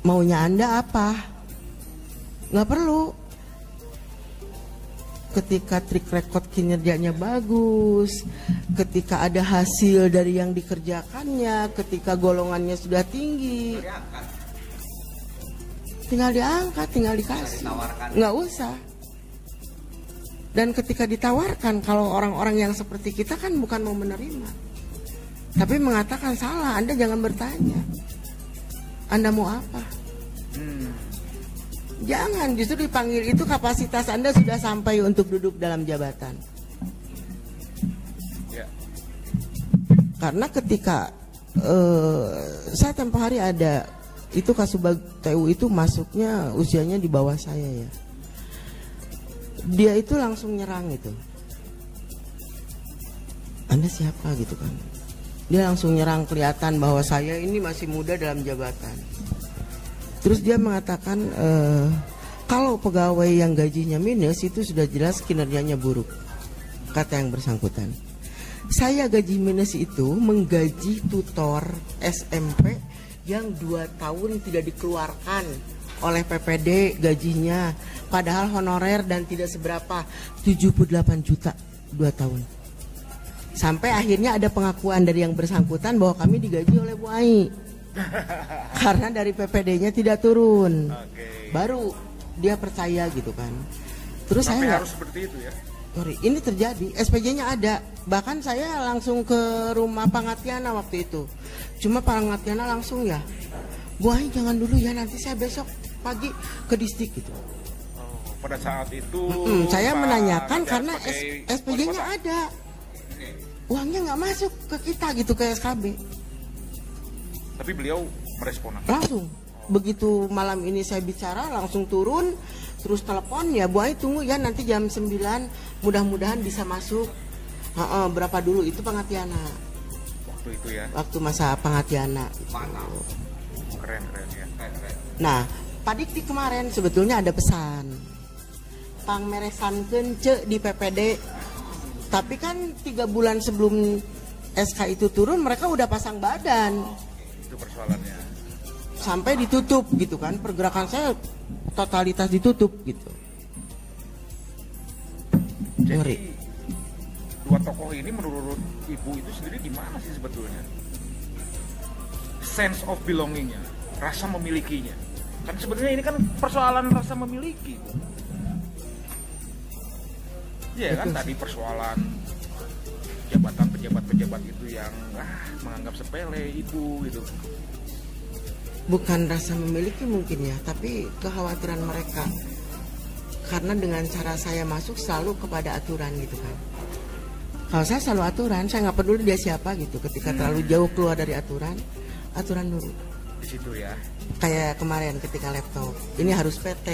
maunya Anda apa. Nggak perlu. Ketika trik record kinerjanya bagus, ketika ada hasil dari yang dikerjakannya, ketika golongannya sudah tinggi, tinggal diangkat, tinggal dikasih, nggak usah. Dan ketika ditawarkan, kalau orang-orang yang seperti kita kan bukan mau menerima, tapi mengatakan salah, Anda jangan bertanya, Anda mau apa? Jangan, justru dipanggil itu kapasitas Anda sudah sampai untuk duduk dalam jabatan. Ya. Karena ketika saya tempoh hari ada, itu Kasubag TU itu masuknya usianya di bawah saya ya. Dia itu langsung nyerang itu. Anda siapa gitu kan? Dia langsung nyerang, kelihatan bahwa saya ini masih muda dalam jabatan. Terus dia mengatakan kalau pegawai yang gajinya minus itu sudah jelas kinerjanya buruk, kata yang bersangkutan. Saya gaji minus itu menggaji tutor SMP yang 2 tahun tidak dikeluarkan oleh PPD gajinya, padahal honorer dan tidak seberapa, 78 juta 2 tahun. Sampai akhirnya ada pengakuan dari yang bersangkutan bahwa kami digaji oleh Bu Ai. Karena dari PPD-nya tidak turun. Baru dia percaya gitu kan. Terus sampai saya harus seperti itu ya. sorry, ini terjadi, SPJ-nya ada. Bahkan saya langsung ke rumah Pangatiana waktu itu. Cuma Pangatiana langsung ya, Bu Ai jangan dulu ya, nanti saya besok pagi ke distrik gitu. Pada saat itu saya Pak menanyakan Ganjar karena sebagai SPJ-nya wali kota. ada. Uangnya nggak masuk ke kita gitu, ke SKB. Tapi beliau merespon Langsung. Begitu malam ini saya bicara, langsung turun, terus telepon ya, Bu Ai tunggu ya, nanti jam 9 mudah-mudahan bisa masuk. Berapa dulu itu Pangatiana. waktu itu ya. Waktu masa Pangatiana. Keren ya. Nah, Padikti kemarin sebetulnya ada pesan pangmeresan kence di PPD, tapi kan 3 bulan sebelum SK itu turun mereka udah pasang badan. Itu persoalannya. Sampai ditutup gitu kan, pergerakan saya totalitas ditutup gitu. Jadi dua tokoh ini menurut Ibu itu sendiri gimana sih sebetulnya? Sense of belongingnya, rasa memilikinya. Kan sebenarnya ini kan persoalan rasa memiliki. Iya kan, tadi persoalan jabatan pejabat itu yang menganggap sepele Ibu gitu. Bukan rasa memiliki mungkin ya, tapi kekhawatiran mereka. Karena dengan cara saya masuk selalu kepada aturan gitu kan. Kalau saya selalu aturan, saya nggak peduli dia siapa gitu. Ketika terlalu jauh keluar dari aturan dulu. Di situ ya. Kayak kemarin ketika laptop, ini harus PT,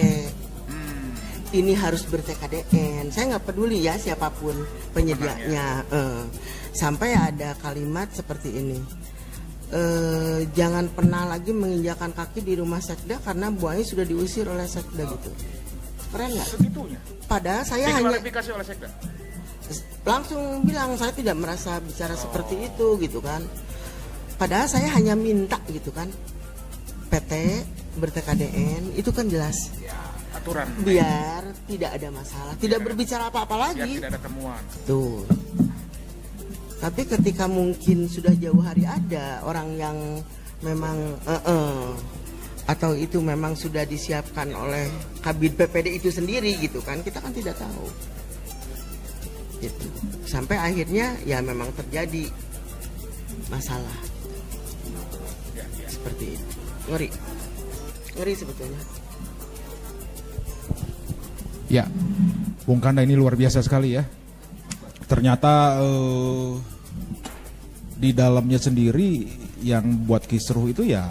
ini harus ber-TKDN. Saya nggak peduli ya siapapun penyedianya. Sampai ada kalimat seperti ini. Jangan pernah lagi menginjakan kaki di rumah sekda karena Bu Ai sudah diusir oleh sekda gitu. Keren nggak? Segitunya. Padahal saya hanya Diklarifikasi oleh sekda. langsung bilang saya tidak merasa bicara seperti itu gitu kan. Padahal saya hanya minta gitu kan, PT ber-TKDN itu kan jelas Ya, aturan. biar tidak ada masalah, tidak berbicara apa-apa Biar lagi. tidak ada temuan. Tuh. Tapi ketika mungkin sudah jauh hari ada orang yang memang atau itu memang sudah disiapkan oleh Kabid PPD itu sendiri gitu kan, kita kan tidak tahu. Gitu. Sampai akhirnya ya memang terjadi masalah seperti itu. Ngeri sebetulnya. Ya, Bung Kanda ini luar biasa sekali ya. Ternyata di dalamnya sendiri yang buat kisruh itu ya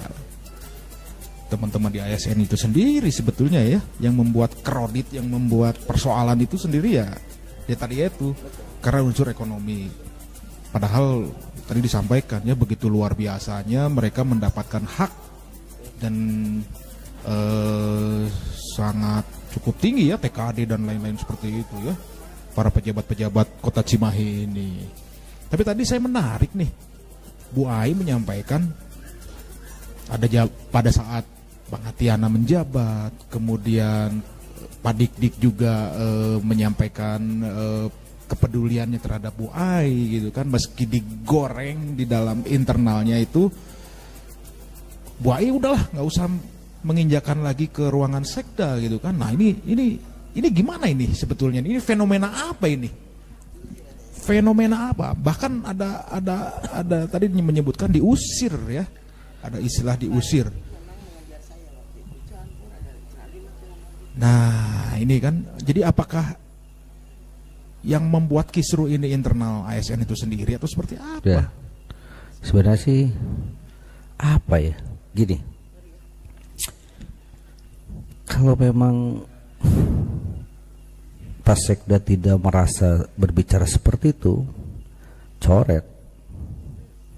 teman-teman di ASN itu sendiri sebetulnya ya, yang membuat kredit, yang membuat persoalan itu sendiri ya tadi itu karena unsur ekonomi. Padahal tadi disampaikan ya begitu luar biasanya mereka mendapatkan hak dan sangat cukup tinggi ya, TKD dan lain-lain seperti itu ya, para pejabat-pejabat Kota Cimahi ini. Tapi tadi saya menarik nih, Bu Ai menyampaikan pada saat Bang Atiana menjabat, kemudian Pak Dik-Dik juga menyampaikan kepeduliannya terhadap Bu Ai gitu kan, meski digoreng di dalam internalnya itu, Bu Ai udahlah nggak usah menginjakan lagi ke ruangan sekda gitu kan. Nah ini gimana ini sebetulnya? Ini fenomena apa ini? Fenomena apa? Bahkan ada tadi menyebutkan diusir ya. Ada istilah diusir. Nah ini kan, jadi apakah yang membuat kisruh ini internal ASN itu sendiri atau seperti apa? Ya, sebenarnya sih apa ya? Gini, kalau memang Pak Sekda tidak merasa berbicara seperti itu, coret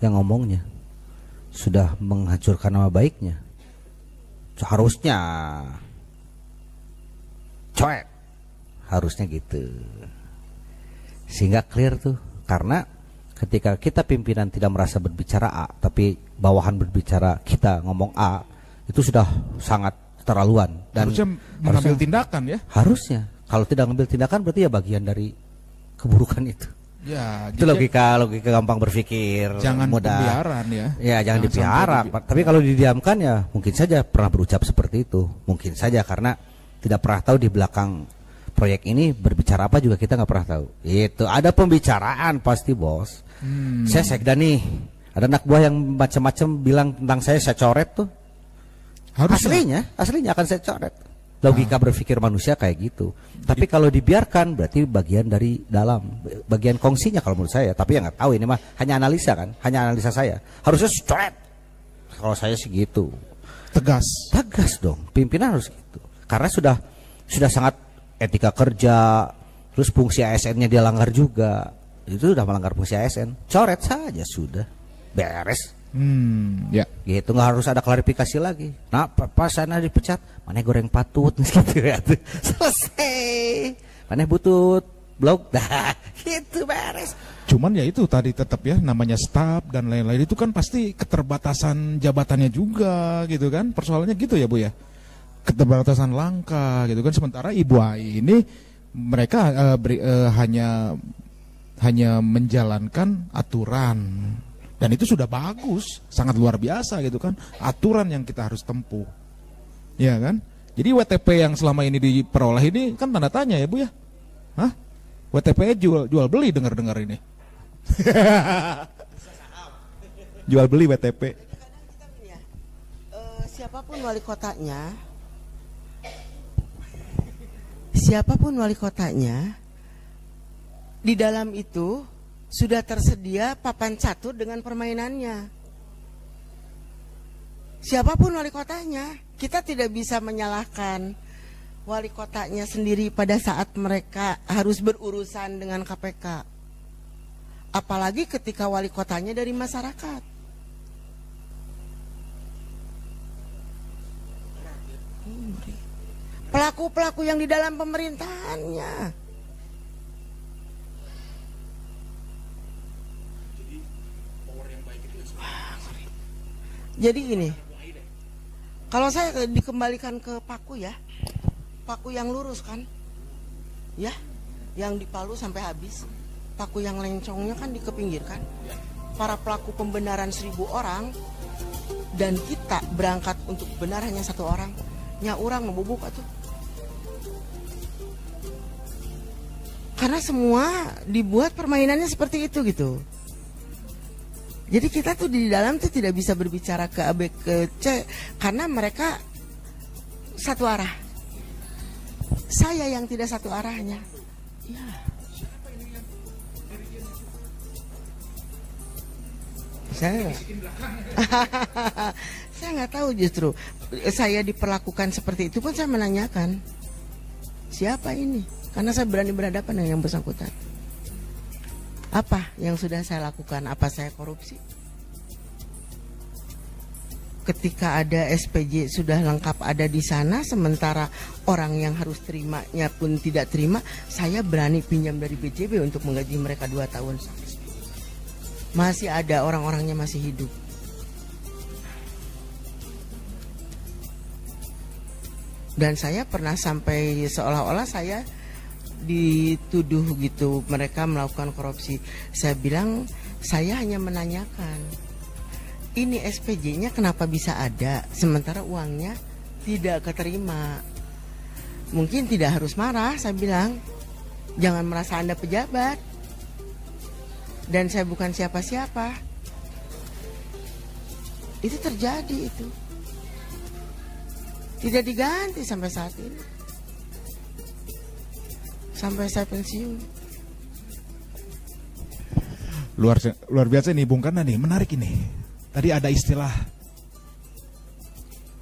yang ngomongnya sudah menghancurkan nama baiknya. Harusnya coret, harusnya gitu, sehingga clear tuh. Karena ketika kita pimpinan tidak merasa berbicara A, tapi bawahan berbicara kita ngomong A, itu sudah sangat terlaluan dan harusnya mengambil tindakan ya. Harusnya, kalau tidak mengambil tindakan berarti ya bagian dari keburukan itu. Ya, itu logika gampang berpikir, jangan mudah. Pembiaran ya. Ya jangan dipiara. Tapi kalau didiamkan ya mungkin saja pernah berucap seperti itu, mungkin saja karena tidak pernah tahu di belakang proyek ini berbicara apa juga kita nggak pernah tahu. Itu ada pembicaraan pasti bos. Saya sekda nih, ada anak buah yang macam-macam bilang tentang saya coret tuh. Harusnya. Aslinya akan saya coret. Logika berpikir manusia kayak gitu. Tapi kalau dibiarkan berarti bagian dari dalam, bagian kongsinya kalau menurut saya. Tapi ya nggak tahu, ini mah hanya analisa kan, hanya analisa saya. Harusnya coret. Kalau saya sih gitu. Tegas dong. Pimpinan harus gitu. Karena sudah sangat etika kerja, terus fungsi ASN-nya dia langgar juga. Itu sudah melanggar fungsi ASN. Coret saja sudah. Beres. Ya. Gitu, nggak harus ada klarifikasi lagi. Nah, pas sana dipecat, mana goreng patut gitu ya. Selesai. Mana butut blog dah. Gitu beres. Cuman ya itu tadi tetap ya namanya staf dan lain-lain itu kan pasti keterbatasan jabatannya juga gitu kan. Persoalannya gitu ya Bu ya. Keterbatasan langka gitu kan. Sementara Ibu Ai ini mereka hanya menjalankan aturan. Dan itu sudah bagus, sangat luar biasa gitu kan. Aturan yang kita harus tempuh. Ya kan? Jadi WTP yang selama ini diperoleh ini kan tanda tanya ya Bu ya. Hah? WTP jual beli dengar-dengar ini. Jual beli WTP. Siapapun wali kotanya, di dalam itu sudah tersedia papan catur dengan permainannya. Siapapun wali kotanya, kita tidak bisa menyalahkan wali kotanya sendiri pada saat mereka harus berurusan dengan KPK. Apalagi ketika wali kotanya dari masyarakat. Pelaku-pelaku yang di dalam pemerintahannya. Jadi gini, kalau saya dikembalikan ke Paku ya, Paku yang lurus kan, ya, yang di Palu sampai habis, Paku yang lencongnya kan dikepinggirkan. Para pelaku pembenaran 1000 orang dan kita berangkat untuk benar hanya 1 orang, nya orang ngebubuk atuh. Karena semua dibuat permainannya seperti itu gitu. Jadi kita tuh di dalam tuh tidak bisa berbicara ke A, B, ke C karena mereka satu arah. Saya yang tidak satu arahnya. Ya. Saya nggak tahu, justru saya diperlakukan seperti itu pun saya menanyakan siapa ini, karena saya berani berhadapan dengan yang bersangkutan. Apa yang sudah saya lakukan? Apa saya korupsi? Ketika ada SPJ sudah lengkap ada di sana, sementara orang yang harus terimanya pun tidak terima, saya berani pinjam dari BCB untuk menggaji mereka 2 tahun. Masih ada orang-orangnya masih hidup. Dan saya pernah sampai seolah-olah saya dituduh gitu mereka melakukan korupsi. Saya bilang saya hanya menanyakan, ini SPJ-nya kenapa bisa ada sementara uangnya tidak keterima. Mungkin tidak harus marah, saya bilang. Jangan merasa Anda pejabat. Dan saya bukan siapa-siapa. Itu terjadi itu. Tidak diganti sampai saat ini. Sampai saya pensiun. Luar biasa nih Bung Karna nih, menarik ini. Tadi ada istilah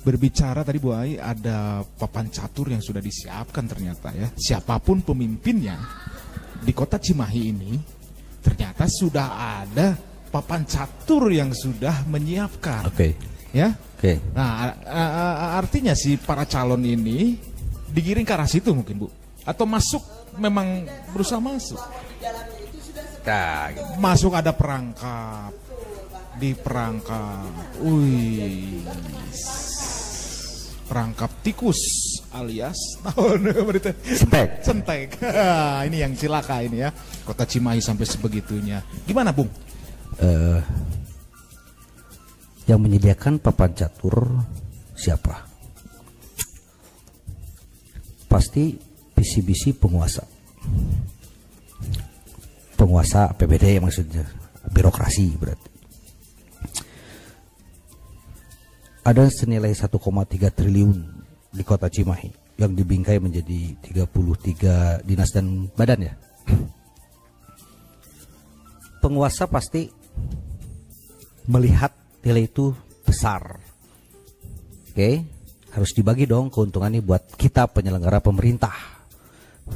berbicara tadi Bu Ai, ada papan catur yang sudah disiapkan ternyata ya. Siapapun pemimpinnya di kota Cimahi ini ternyata sudah ada papan catur yang sudah menyiapkan. Oke. Ya. Oke. Nah, artinya si para calon ini digiring ke arah situ mungkin Bu. Atau masuk memang berusaha masuk. Nah, masuk ada perangkap. Di perangkap, perangkap tikus alias centek. Ini yang cilaka ini ya, kota Cimahi sampai sebegitunya. Gimana Bung? Yang menyediakan papan catur siapa? Pasti bisi-bisi penguasa. Penguasa APBD maksudnya, birokrasi berarti. Ada senilai 1,3 triliun di kota Cimahi yang dibingkai menjadi 33 dinas dan badan ya. Penguasa pasti melihat nilai itu besar. Oke, harus dibagi dong keuntungannya buat kita penyelenggara pemerintah.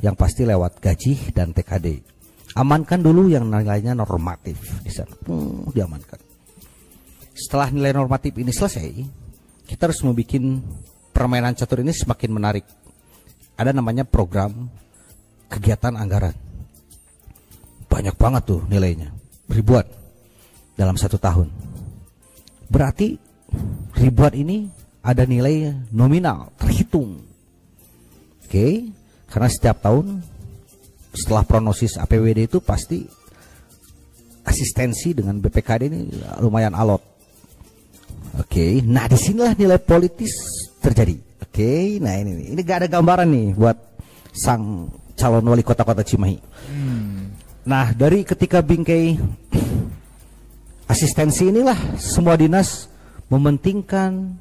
Yang pasti lewat gaji dan TKD. Amankan dulu yang nilainya normatif di sana. Diamankan. Setelah nilai normatif ini selesai, kita harus membuat permainan catur ini semakin menarik. Ada namanya program kegiatan anggaran. Banyak banget tuh nilainya, ribuan dalam 1 tahun. Berarti ribuan ini ada nilai nominal terhitung. Oke, karena setiap tahun setelah prognosis APBD itu pasti asistensi dengan BPKD ini lumayan alot. Oke, nah disinilah nilai politis terjadi. Oke, nah ini gak ada gambaran nih buat sang calon wali kota Cimahi. Nah dari ketika bingkai asistensi inilah semua dinas mementingkan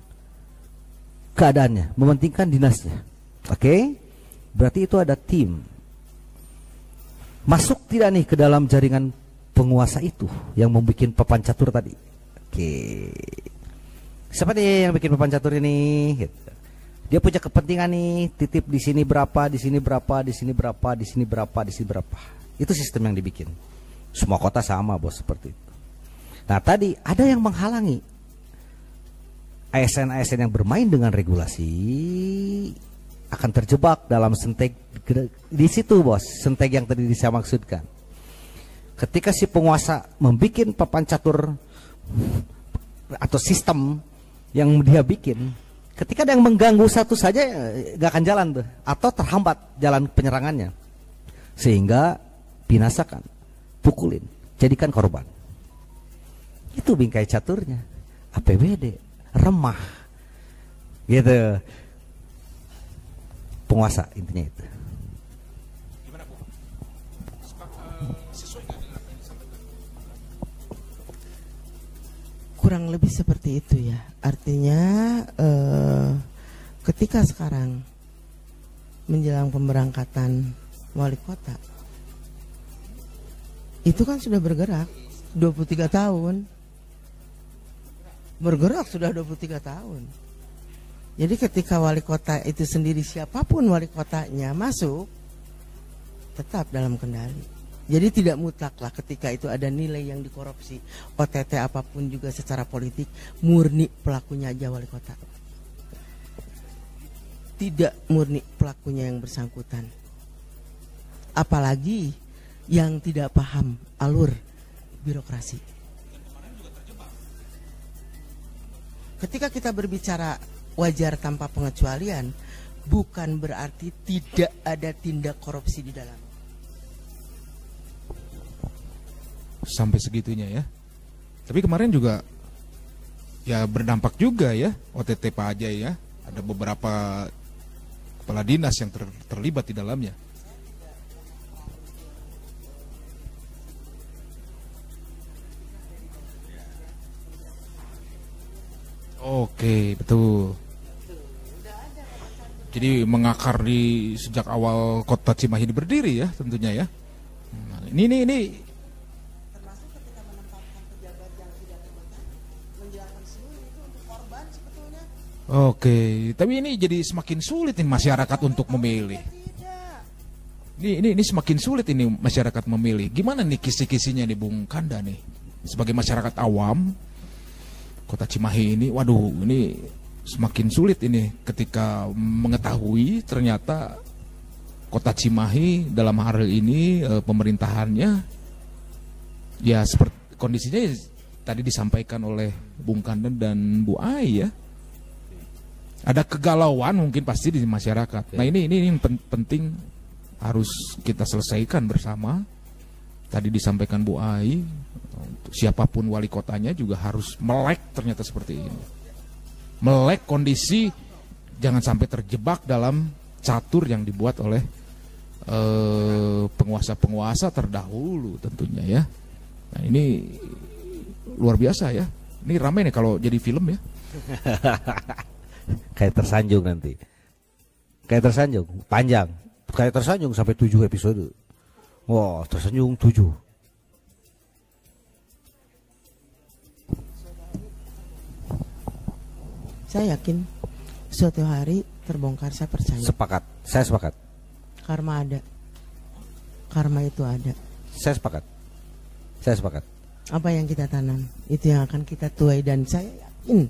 keadaannya, mementingkan dinasnya. Oke, berarti itu ada tim. Masuk tidak nih ke dalam jaringan penguasa itu yang membuat papan catur tadi? Oke. Siapa nih yang bikin papan catur ini? Gitu. Dia punya kepentingan nih, titip di sini berapa, di sini berapa, di sini berapa, di sini berapa, di sini berapa. Itu sistem yang dibikin. Semua kota sama bos seperti itu. Nah tadi ada yang menghalangi. ASN-ASN yang bermain dengan regulasi akan terjebak dalam sentek di situ bos, sentek yang tadi saya maksudkan. Ketika si penguasa membuat papan catur atau sistem yang dia bikin, ketika ada yang mengganggu satu saja gak akan jalan tuh, atau terhambat jalan penyerangannya, sehingga binasakan, pukulin, jadikan korban. Itu bingkai caturnya. APBD remah gitu. Penguasa intinya itu. kurang lebih seperti itu ya. Artinya ketika sekarang menjelang pemberangkatan wali kota, itu kan sudah bergerak 23 tahun. Bergerak sudah 23 tahun. Jadi ketika wali kota itu sendiri, siapapun wali kotanya masuk, tetap dalam kendali. Jadi tidak mutlak lah ketika itu ada nilai yang dikorupsi, OTT apapun juga secara politik, murni pelakunya aja wali kota. Tidak murni pelakunya yang bersangkutan. Apalagi yang tidak paham alur birokrasi. Ketika kita berbicara wajar tanpa pengecualian, bukan berarti tidak ada tindak korupsi di dalam. Sampai segitunya ya. Tapi kemarin juga ya berdampak juga ya, OTT Pak Ajay ya. Ada beberapa kepala dinas yang terlibat di dalamnya. Oke, betul. Jadi mengakar di sejak awal kota Cimahi berdiri ya tentunya ya. Nah, ini Termasuk ketika menempatkan pejabat yang tidak terbatas, menjelaskan seluruh itu untuk korban sebetulnya. oke, tapi ini jadi semakin sulit nih masyarakat untuk memilih. Ini semakin sulit ini masyarakat memilih. Gimana nih kisi-kisinya nih Bung Kanda nih sebagai masyarakat awam Kota Cimahi ini? Waduh, ini semakin sulit ini ketika mengetahui ternyata Kota Cimahi dalam hal ini pemerintahannya ya seperti kondisinya tadi disampaikan oleh Bung Kanda dan Bu Ai ya. Ada kegalauan mungkin pasti di masyarakat. Nah ini yang penting harus kita selesaikan bersama. Tadi disampaikan Bu Ai, siapapun wali kotanya juga harus melek ternyata seperti ini. Melek kondisi, jangan sampai terjebak dalam catur yang dibuat oleh penguasa-penguasa terdahulu tentunya ya. Nah ini luar biasa ya. Ini ramai nih kalau jadi film ya. Kayak tersanjung nanti. Kayak tersanjung, panjang. Kayak tersanjung sampai 7 episode. Wah, tersanjung 7. Saya yakin suatu hari terbongkar, saya percaya. Sepakat, saya sepakat. Karma ada. Karma itu ada. Saya sepakat. Saya sepakat. Apa yang kita tanam, itu yang akan kita tuai. Dan saya yakin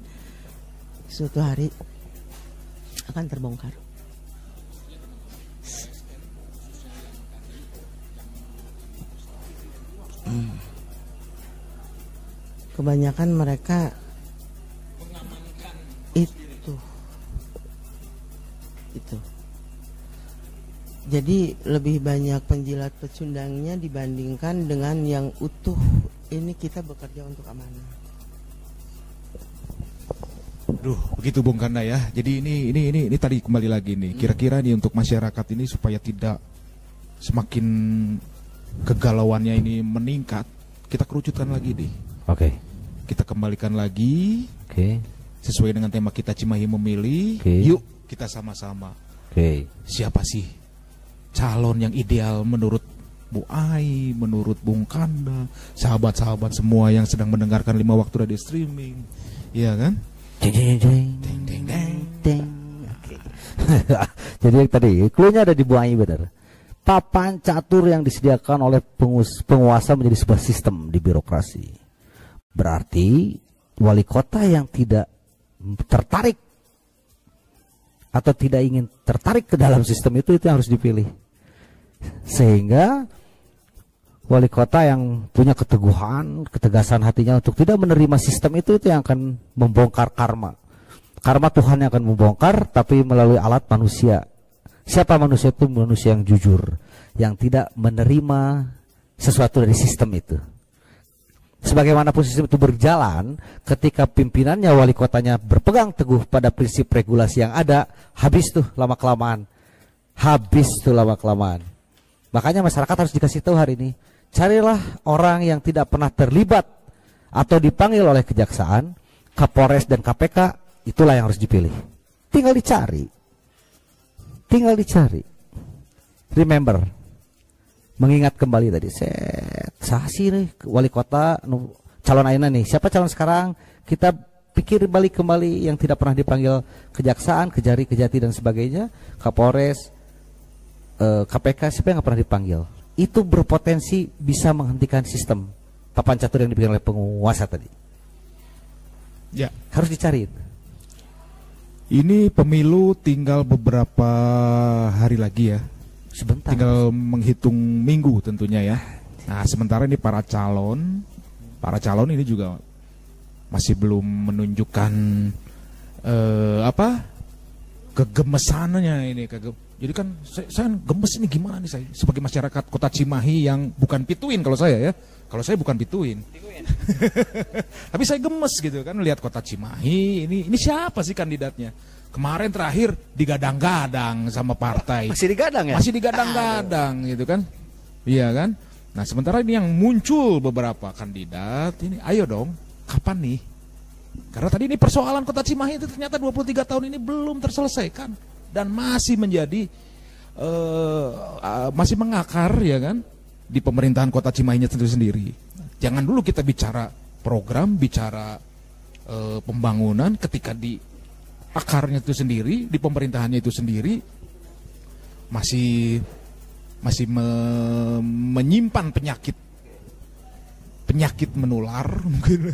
suatu hari akan terbongkar. Kebanyakan mereka itu. Jadi lebih banyak penjilat pecundangnya dibandingkan dengan yang utuh. Ini kita bekerja untuk amanah. Duh, begitu Bung Kanda ya. Jadi ini tadi kembali lagi nih. Kira-kira nih untuk masyarakat ini supaya tidak semakin kegalauannya ini meningkat, kita kerucutkan lagi nih. Oke. Kita kembalikan lagi. Oke. Sesuai dengan tema kita Cimahi memilih. Oke. Yuk kita sama-sama. Oke. Siapa sih calon yang ideal menurut Bu Ai, menurut Bung Kanda, sahabat-sahabat semua yang sedang mendengarkan 5 waktu radio streaming, iya kan? Ding, ding, ding. Oke. Jadi yang tadi cluenya ada di Bu Ai benar. Papan catur yang disediakan oleh penguasa menjadi sebuah sistem di birokrasi. Berarti wali kota yang tidak tertarik atau tidak ingin tertarik ke dalam sistem itu yang harus dipilih. Sehingga wali kota yang punya keteguhan, ketegasan hatinya untuk tidak menerima sistem itu yang akan membongkar karma. Karma Tuhan yang akan membongkar, tapi melalui alat manusia. Siapa manusia itu? Manusia yang jujur, yang tidak menerima sesuatu dari sistem itu. Sebagaimanapun sistem itu berjalan, ketika pimpinannya wali kotanya berpegang teguh pada prinsip regulasi yang ada, habis tuh lama-kelamaan. Makanya masyarakat harus dikasih tahu hari ini, carilah orang yang tidak pernah terlibat atau dipanggil oleh kejaksaan, Kapolres dan KPK, itulah yang harus dipilih. Tinggal dicari. Remember, mengingat kembali tadi, sahasi nih wali kota calon ayeuna nih, siapa calon sekarang, kita pikir balik kembali yang tidak pernah dipanggil kejaksaan, kejari, kejati dan sebagainya, Kapolres, KPK, siapa yang nggak pernah dipanggil, itu berpotensi bisa menghentikan sistem papan catur yang dibikin oleh penguasa tadi. Ya, harus dicari. Ini pemilu tinggal beberapa hari lagi ya. Sebentar. Tinggal menghitung minggu tentunya ya. Nah, sementara ini para calon ini juga masih belum menunjukkan kegemesannya ini. Jadi kan saya gemes ini gimana nih saya sebagai masyarakat Kota Cimahi yang bukan pituin kalau saya ya. Kalau saya bukan pituin. Tapi saya gemes gitu kan lihat Kota Cimahi ini siapa sih kandidatnya? Kemarin terakhir digadang-gadang sama partai. Masih digadang ya? Masih digadang-gadang gitu kan. Iya kan? Nah, sementara ini yang muncul beberapa kandidat ini, ayo dong, kapan nih? Karena tadi ini persoalan Kota Cimahi itu ternyata 23 tahun ini belum terselesaikan dan masih menjadi masih mengakar ya kan di pemerintahan Kota Cimahinya sendiri. Jangan dulu kita bicara program, bicara pembangunan ketika di akarnya itu sendiri, di pemerintahannya itu sendiri masih menyimpan penyakit menular mungkin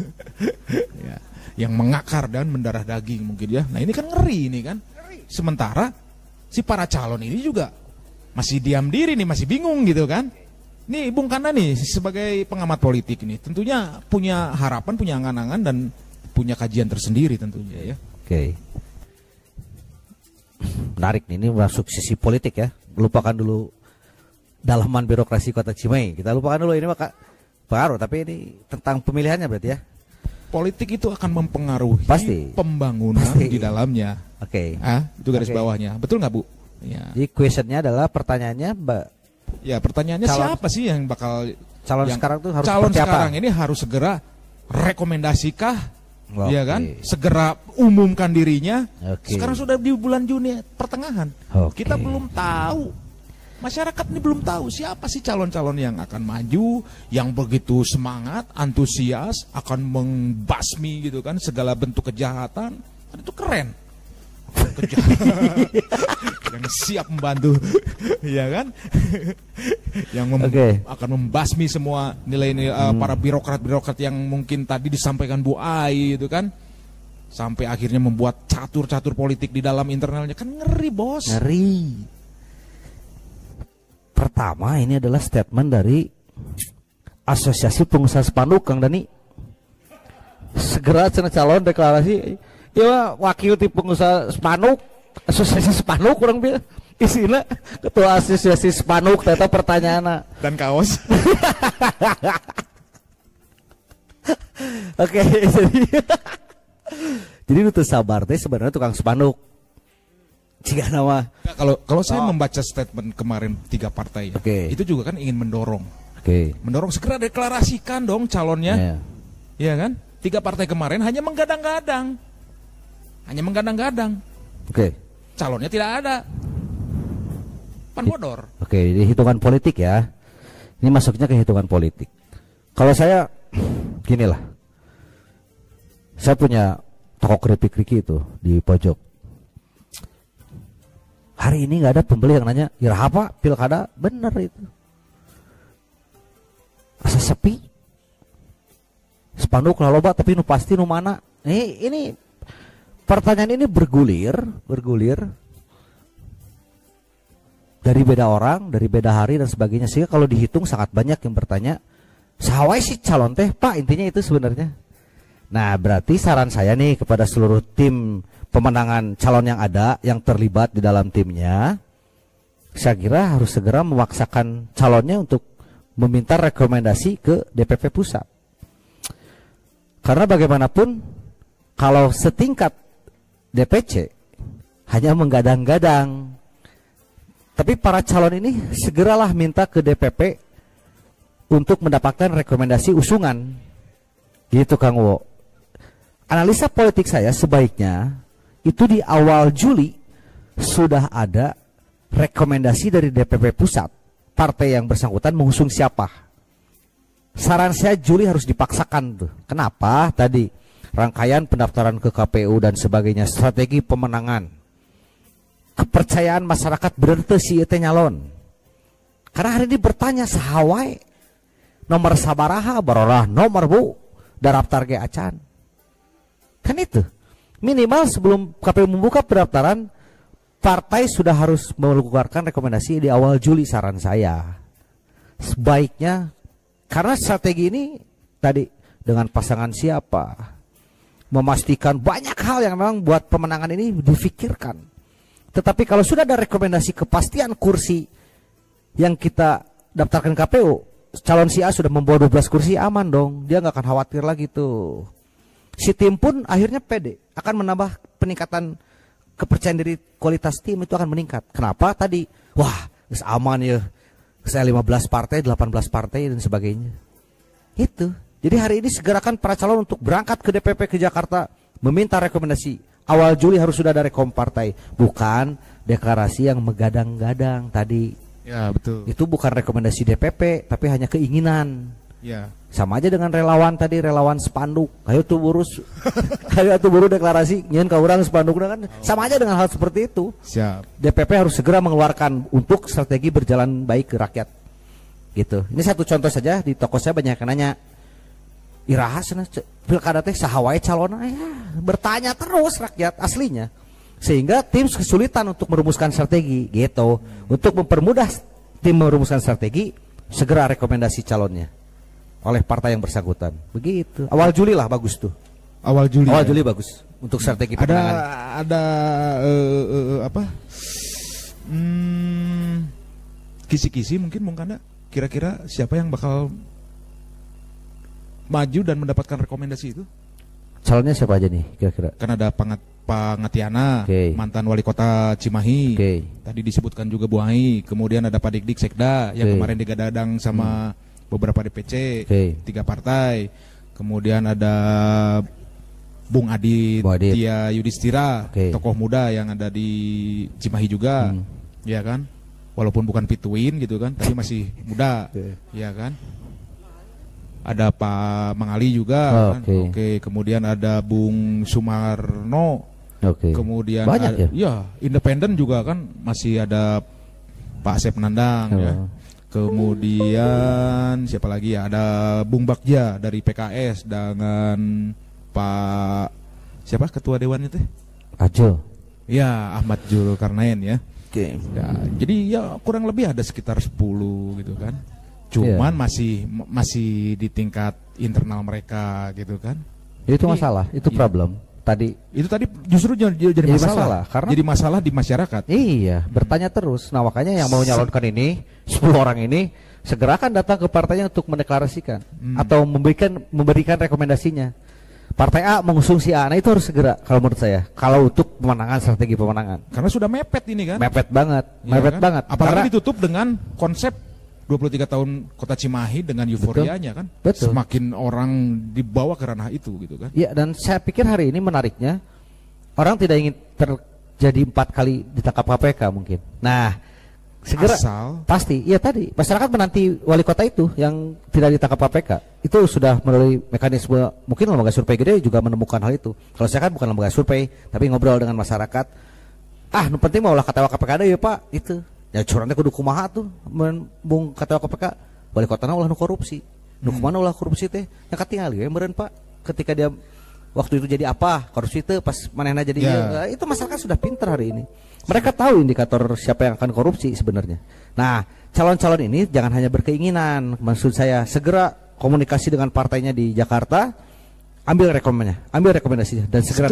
ya, yang mengakar dan mendarah daging mungkin ya. Nah, ini kan ngeri ini kan. Sementara si para calon ini juga masih diam diri nih, masih bingung gitu kan. Nih Bung Kana nih sebagai pengamat politik nih tentunya punya harapan, punya angan-angan dan punya kajian tersendiri tentunya ya. Oke. Menarik nih, ini masuk sisi politik ya. Lupakan dulu dalaman birokrasi Kota Cimahi. Kita lupakan dulu ini maka pengaruh, tapi ini tentang pemilihannya berarti ya. Politik itu akan mempengaruhi pembangunan di dalamnya. Oke. Itu garis bawahnya. Betul nggak Bu? Ya. Jadi questionnya adalah pertanyaannya, ya pertanyaannya siapa sih yang bakal calon sekarang tuh harus calon sekarang apa? Ini harus segera rekomendasikah? Ya kan? Segera umumkan dirinya. Sekarang sudah di bulan Juni pertengahan. Kita belum tahu. Masyarakat ini belum tahu siapa sih calon-calon yang akan maju, yang begitu semangat, antusias, akan membasmi gitu kan segala bentuk kejahatan. Itu keren. Yang siap membantu, ya kan? Yang akan membasmi semua nilai-nilai para birokrat-birokrat yang mungkin tadi disampaikan Bu Ai itu kan, sampai akhirnya membuat catur-catur politik di dalam internalnya, kan ngeri bos. Ngeri. Pertama ini adalah statement dari Asosiasi Pengusaha Spanduk Kang Dani. Segera cenah calon deklarasi. Ya wakil ti pengusaha spanduk, asosiasi spanduk kurang bieu. Isina ketua asosiasi spanduk ternyata pertanyaan dan kaos. Oke, jadi itu sabar teh sebenarnya tukang spanduk. Jika nama kalau saya membaca statement kemarin 3 partai ya, itu juga kan ingin mendorong. Mendorong segera deklarasikan dong calonnya. Iya kan? 3 partai kemarin hanya menggadang-gadang. Calonnya tidak ada. Pan bodor. Di hitungan politik ya. Ini masuknya ke hitungan politik. Kalau saya ginilah. Saya punya toko keripik Riki itu di pojok. Hari ini nggak ada pembeli yang nanya, "Ya apa pilkada?" Bener itu. Asa sepi. Spanduk loba tapi nu pasti nu mana? Ini pertanyaan ini bergulir dari beda orang, dari beda hari dan sebagainya, sehingga kalau dihitung sangat banyak yang bertanya, "Sawai sih calon teh, Pak?" Intinya itu sebenarnya. Nah, berarti saran saya nih kepada seluruh tim pemenangan calon yang ada, yang terlibat di dalam timnya, saya kira harus segera memaksakan calonnya untuk meminta rekomendasi ke DPP pusat. Karena bagaimanapun kalau setingkat DPC hanya menggadang-gadang, tapi para calon ini segeralah minta ke DPP untuk mendapatkan rekomendasi usungan. Gitu Kang Wo. Analisa politik saya sebaiknya itu di awal Juli sudah ada rekomendasi dari DPP pusat, partai yang bersangkutan mengusung siapa. Saran saya Juli harus dipaksakan tuh. Kenapa? Tadi rangkaian pendaftaran ke KPU dan sebagainya, strategi pemenangan, kepercayaan masyarakat berarti si itu nyalon. Karena hari ini bertanya sahawai nomor sabaraha barolah nomor bu daftar ge acan. Kan itu minimal sebelum KPU membuka pendaftaran, partai sudah harus mengeluarkan rekomendasi di awal Juli. Saran saya sebaiknya, karena strategi ini tadi dengan pasangan siapa, memastikan banyak hal yang memang buat pemenangan ini difikirkan. Tetapi kalau sudah ada rekomendasi kepastian kursi yang kita daftarkan KPU, calon si A sudah membawa 12 kursi, aman dong, dia nggak akan khawatir lagi tuh. Si tim pun akhirnya pede, akan menambah peningkatan kepercayaan diri, kualitas tim itu akan meningkat. Kenapa? Tadi wah geus aman ya, saya 15 partai, 18 partai dan sebagainya. Itu. Jadi hari ini segerakan para calon untuk berangkat ke DPP ke Jakarta, meminta rekomendasi. Awal Juli harus sudah ada rekom partai, bukan deklarasi yang menggadang-gadang tadi. Ya betul. Itu bukan rekomendasi DPP, tapi hanya keinginan. Ya. Sama aja dengan relawan tadi, relawan spanduk. Ayo tuh burus, ayo tuh buru deklarasi, nyen ka urang spandukna kan. Sama aja dengan hal seperti itu. Siap. DPP harus segera mengeluarkan untuk strategi berjalan baik ke rakyat. Gitu. Ini satu contoh saja, di toko saya banyak yang nanya, iraha cenah pilkada teh saha wae calonna, ya, bertanya terus rakyat aslinya. Sehingga tim kesulitan untuk merumuskan strategi gitu. Untuk mempermudah tim merumuskan strategi, segera rekomendasi calonnya oleh partai yang bersangkutan. Begitu. Awal Juli lah bagus tuh. Awal Juli. Awal ya? Juli bagus untuk strategi pemenangan. Ada apa? Kisi-kisi mungkin ada. Kira-kira siapa yang bakal maju dan mendapatkan rekomendasi itu? Calonnya siapa aja nih kira-kira? Kan ada Pangatiana, mantan wali kota Cimahi. Tadi disebutkan juga Bu Ai. Kemudian ada Pak Dik Sekda yang kemarin digadang sama beberapa DPC, 3 partai. Kemudian ada Bung Adit Tia Yudhistira, tokoh muda yang ada di Cimahi juga, ya kan? Walaupun bukan pituin gitu kan, tapi masih muda, ya kan? Ada Pak Mangali juga, kan? Kemudian ada Bung Sumarno, kemudian banyak ya independen juga kan, masih ada Pak Asep Nandang, ya. Kemudian siapa lagi ya? Ada Bung Bagja dari PKS dengan Pak siapa ketua dewan itu? Ajul. Ya, Ahmad Zulkarnain ya. Ya, jadi ya kurang lebih ada sekitar 10 gitu kan. Cuman masih di tingkat internal mereka gitu kan. Itu masalah, itu problem. Itu tadi justru jadi masalah karena jadi masalah di masyarakat. Iya, bertanya terus. Nah, makanya yang mau nyalonkan ini 10 orang ini segerakan datang ke partainya untuk mendeklarasikan atau memberikan rekomendasinya. Partai A mengusung si A, nah itu harus segera kalau menurut saya. Kalau untuk pemenangan, strategi pemenangan. Karena sudah mepet ini kan. Mepet banget, ya mepet kan? banget. Apalagi ditutup dengan konsep 23 tahun Kota Cimahi dengan euforianya kan. Betul. Semakin orang dibawa ke ranah itu gitu kan. Iya, dan saya pikir hari ini menariknya orang tidak ingin terjadi 4 kali ditangkap KPK mungkin. Nah, segera pasti, iya tadi masyarakat menanti wali kota itu yang tidak ditangkap KPK. Itu sudah melalui mekanisme, mungkin lembaga survei gede juga menemukan hal itu. Kalau saya kan bukan lembaga survei, tapi ngobrol dengan masyarakat. Nu penting mau lah katawa KPK ada ya Pak, itu. Ya curangnya kudu kumaha tuh bung kata KPK wali kotana ulah nu korupsi nu kumaha ulah korupsi teh yang katingali we meureun Pak ketika dia waktu itu jadi apa korupsi teh pas manehna jadi itu masyarakat sudah pintar hari ini mereka tahu indikator siapa yang akan korupsi sebenarnya. Nah calon-calon ini jangan hanya berkeinginan, maksud saya segera komunikasi dengan partainya di Jakarta, ambil rekomendasinya dan segera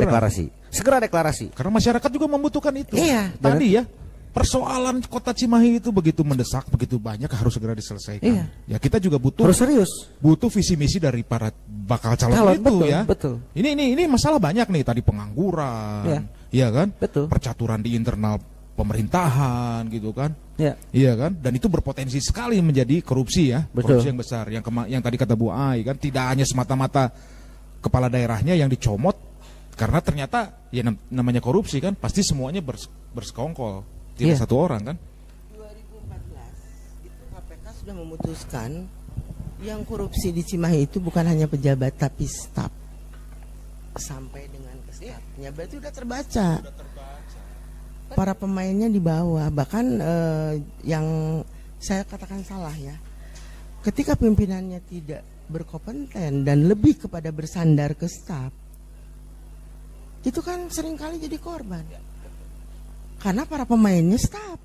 deklarasi karena masyarakat juga membutuhkan itu. Iya tadi ya. Persoalan Kota Cimahi itu begitu mendesak, begitu banyak, harus segera diselesaikan. Iya. Ya kita juga butuh serius. Butuh visi misi dari para bakal calon itu betul, ya. Betul. Ini masalah banyak nih, tadi pengangguran, iya kan? Betul. Percaturan di internal pemerintahan gitu kan. Iya kan? Dan itu berpotensi sekali menjadi korupsi ya. Betul. Korupsi yang besar. Yang tadi kata Bu Ai kan tidak hanya semata-mata kepala daerahnya yang dicomot karena ternyata ya namanya korupsi kan, pasti semuanya bersekongkol, tidak satu orang kan. 2014 itu KPK sudah memutuskan yang korupsi di Cimahi itu bukan hanya pejabat tapi staf sampai dengan ke stafnya. Berarti udah terbaca. Para pemainnya di bawah, bahkan yang saya katakan salah ya. Ketika pimpinannya tidak berkompeten dan lebih kepada bersandar ke staf, itu kan seringkali jadi korban. Karena para pemainnya staf.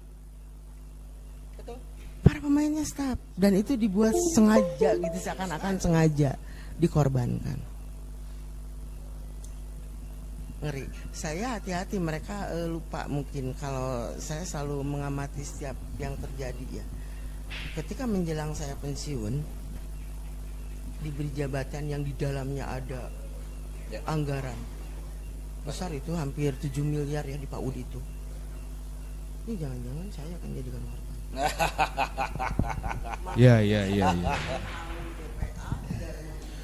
Para pemainnya staf, dan itu dibuat sengaja gitu, seakan-akan sengaja dikorbankan. Ngeri. Saya hati-hati, mereka lupa mungkin kalau saya selalu mengamati setiap yang terjadi ya. Ketika menjelang saya pensiun, diberi jabatan yang di dalamnya ada anggaran besar, itu hampir 7 miliar ya di PAUD itu. Ini jangan-jangan saya akan jadikan korban. Ya.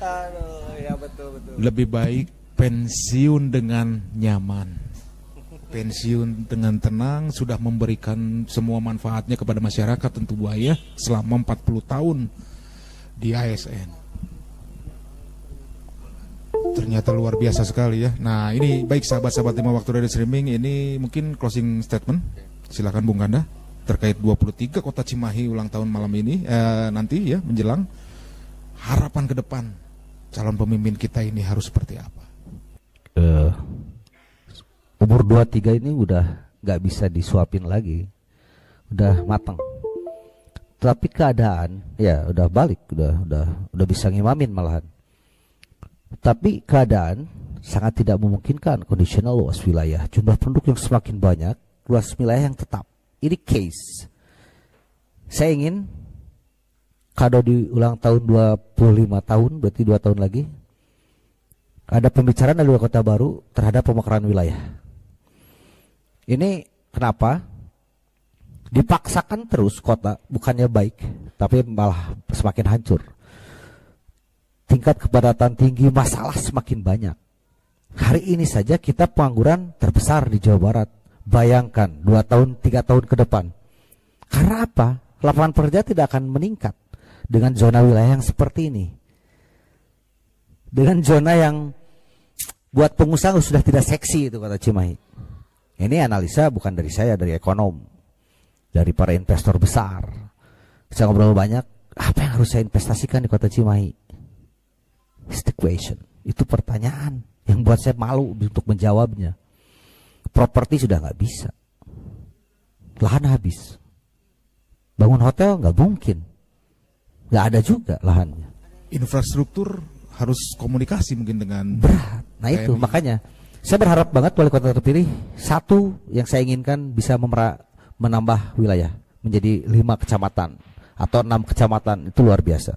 Aduh, ya betul. Lebih baik pensiun dengan nyaman. Pensiun dengan tenang, sudah memberikan semua manfaatnya kepada masyarakat tentu Buaya selama 40 tahun di ASN. Ternyata luar biasa sekali ya. Nah ini baik sahabat-sahabat 5 Waktu Radio Streaming, ini mungkin closing statement. Silakan Bung Kanda terkait 23 Kota Cimahi ulang tahun malam ini nanti ya menjelang, harapan ke depan calon pemimpin kita ini harus seperti apa? Umur 23 ini udah gak bisa disuapin lagi, udah matang. Tapi keadaan ya udah balik, udah bisa ngimamin malahan. Tapi keadaan sangat tidak memungkinkan. Conditional luas wilayah, jumlah penduduk yang semakin banyak, luas wilayah yang tetap. Ini case. Saya ingin kado di ulang tahun 25 tahun, berarti 2 tahun lagi, ada pembicaraan dari Kota Baru terhadap pemekaran wilayah. Ini kenapa? Dipaksakan terus kota, bukannya baik, tapi malah semakin hancur. Tingkat kepadatan tinggi, masalah semakin banyak. Hari ini saja kita pengangguran terbesar di Jawa Barat. Bayangkan 2 tahun, 3 tahun ke depan. Karena apa? Lapangan kerja tidak akan meningkat dengan zona wilayah yang seperti ini. Dengan zona yang buat pengusaha sudah tidak seksi itu kota Cimahi. Ini analisa bukan dari saya, dari ekonom, dari para investor besar. Saya ngobrol banyak, apa yang harus saya investasikan di kota Cimahi? It's the question. Itu pertanyaan yang buat saya malu untuk menjawabnya. Properti sudah nggak bisa, lahan habis. Bangun hotel nggak mungkin, nggak ada juga lahannya. Infrastruktur harus komunikasi mungkin dengan berat. Nah itu makanya saya berharap banget wali kota terpilih, satu yang saya inginkan bisa menambah wilayah menjadi 5 kecamatan atau 6 kecamatan, itu luar biasa.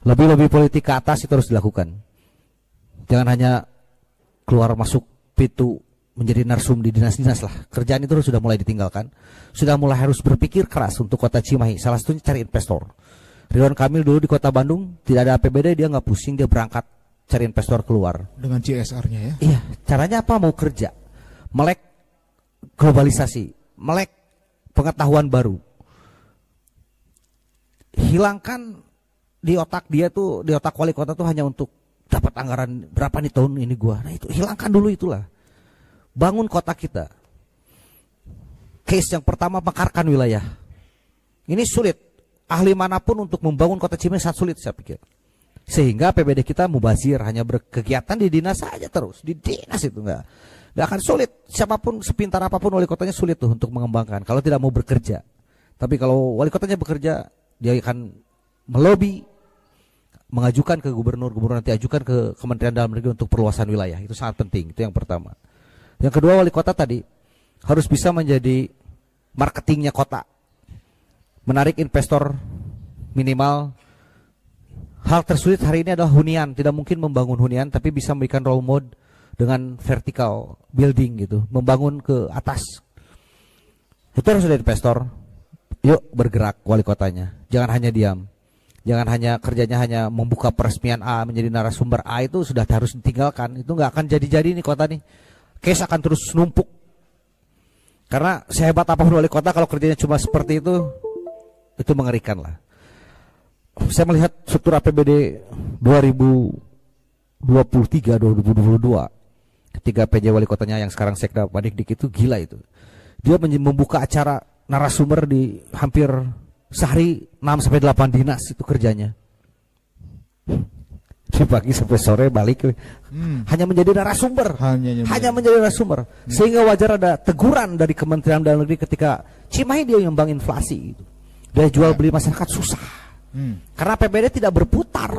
Lebih politik ke atas itu harus dilakukan. Jangan hanya keluar masuk pintu menjadi narsum di dinas-dinas lah. Kerjaan itu sudah mulai ditinggalkan. Sudah mulai harus berpikir keras untuk kota Cimahi. Salah satunya cari investor. Ridwan Kamil dulu di kota Bandung tidak ada APBD, dia nggak pusing, dia berangkat cari investor keluar. Dengan CSR-nya ya? Iya, caranya apa? Mau kerja, melek globalisasi, melek pengetahuan baru. Hilangkan di otak dia tuh, di otak wali kota tuh hanya untuk dapat anggaran berapa nih tahun ini gua. Nah itu hilangkan dulu itulah. Bangun kota kita. Case yang pertama, mekarkan wilayah. Ini sulit. Ahli manapun untuk membangun kota Cimahi sangat sulit saya pikir. Sehingga PBD kita mubazir, hanya berkegiatan di dinas saja terus. Di dinas itu enggak akan sulit. Siapapun sepintar apapun wali kotanya sulit tuh untuk mengembangkan kalau tidak mau bekerja. Tapi kalau wali kotanya bekerja, dia akan melobi, mengajukan ke gubernur nanti ajukan ke Kementerian Dalam Negeri untuk perluasan wilayah. Itu sangat penting, itu yang pertama. Yang kedua, wali kota tadi harus bisa menjadi marketingnya kota, menarik investor minimal. Hal tersulit hari ini adalah hunian. Tidak mungkin membangun hunian, tapi bisa memberikan role mode dengan vertical building gitu, membangun ke atas. Itu harus ada investor. Yuk bergerak wali kotanya, jangan hanya diam. Jangan hanya kerjanya hanya membuka peresmian A menjadi narasumber A, itu sudah harus ditinggalkan. Itu nggak akan jadi-jadi nih kota nih. Case akan terus numpuk. Karena sehebat apapun wali kota kalau kerjanya cuma seperti itu mengerikan lah. Saya melihat struktur APBD 2023-2022 ketika PJ wali kotanya yang sekarang Sekda Pak Dik itu gila itu. Dia membuka acara narasumber di hampir sehari 6-8 dinas itu kerjanya. Dari pagi sampai sore balik hanya menjadi narasumber. Hanya menjadi narasumber. Sehingga wajar ada teguran dari Kementerian Dalam Negeri ketika Cimahi dia nyumbang inflasi gitu. Daya jual beli masyarakat susah. Karena PBD tidak berputar.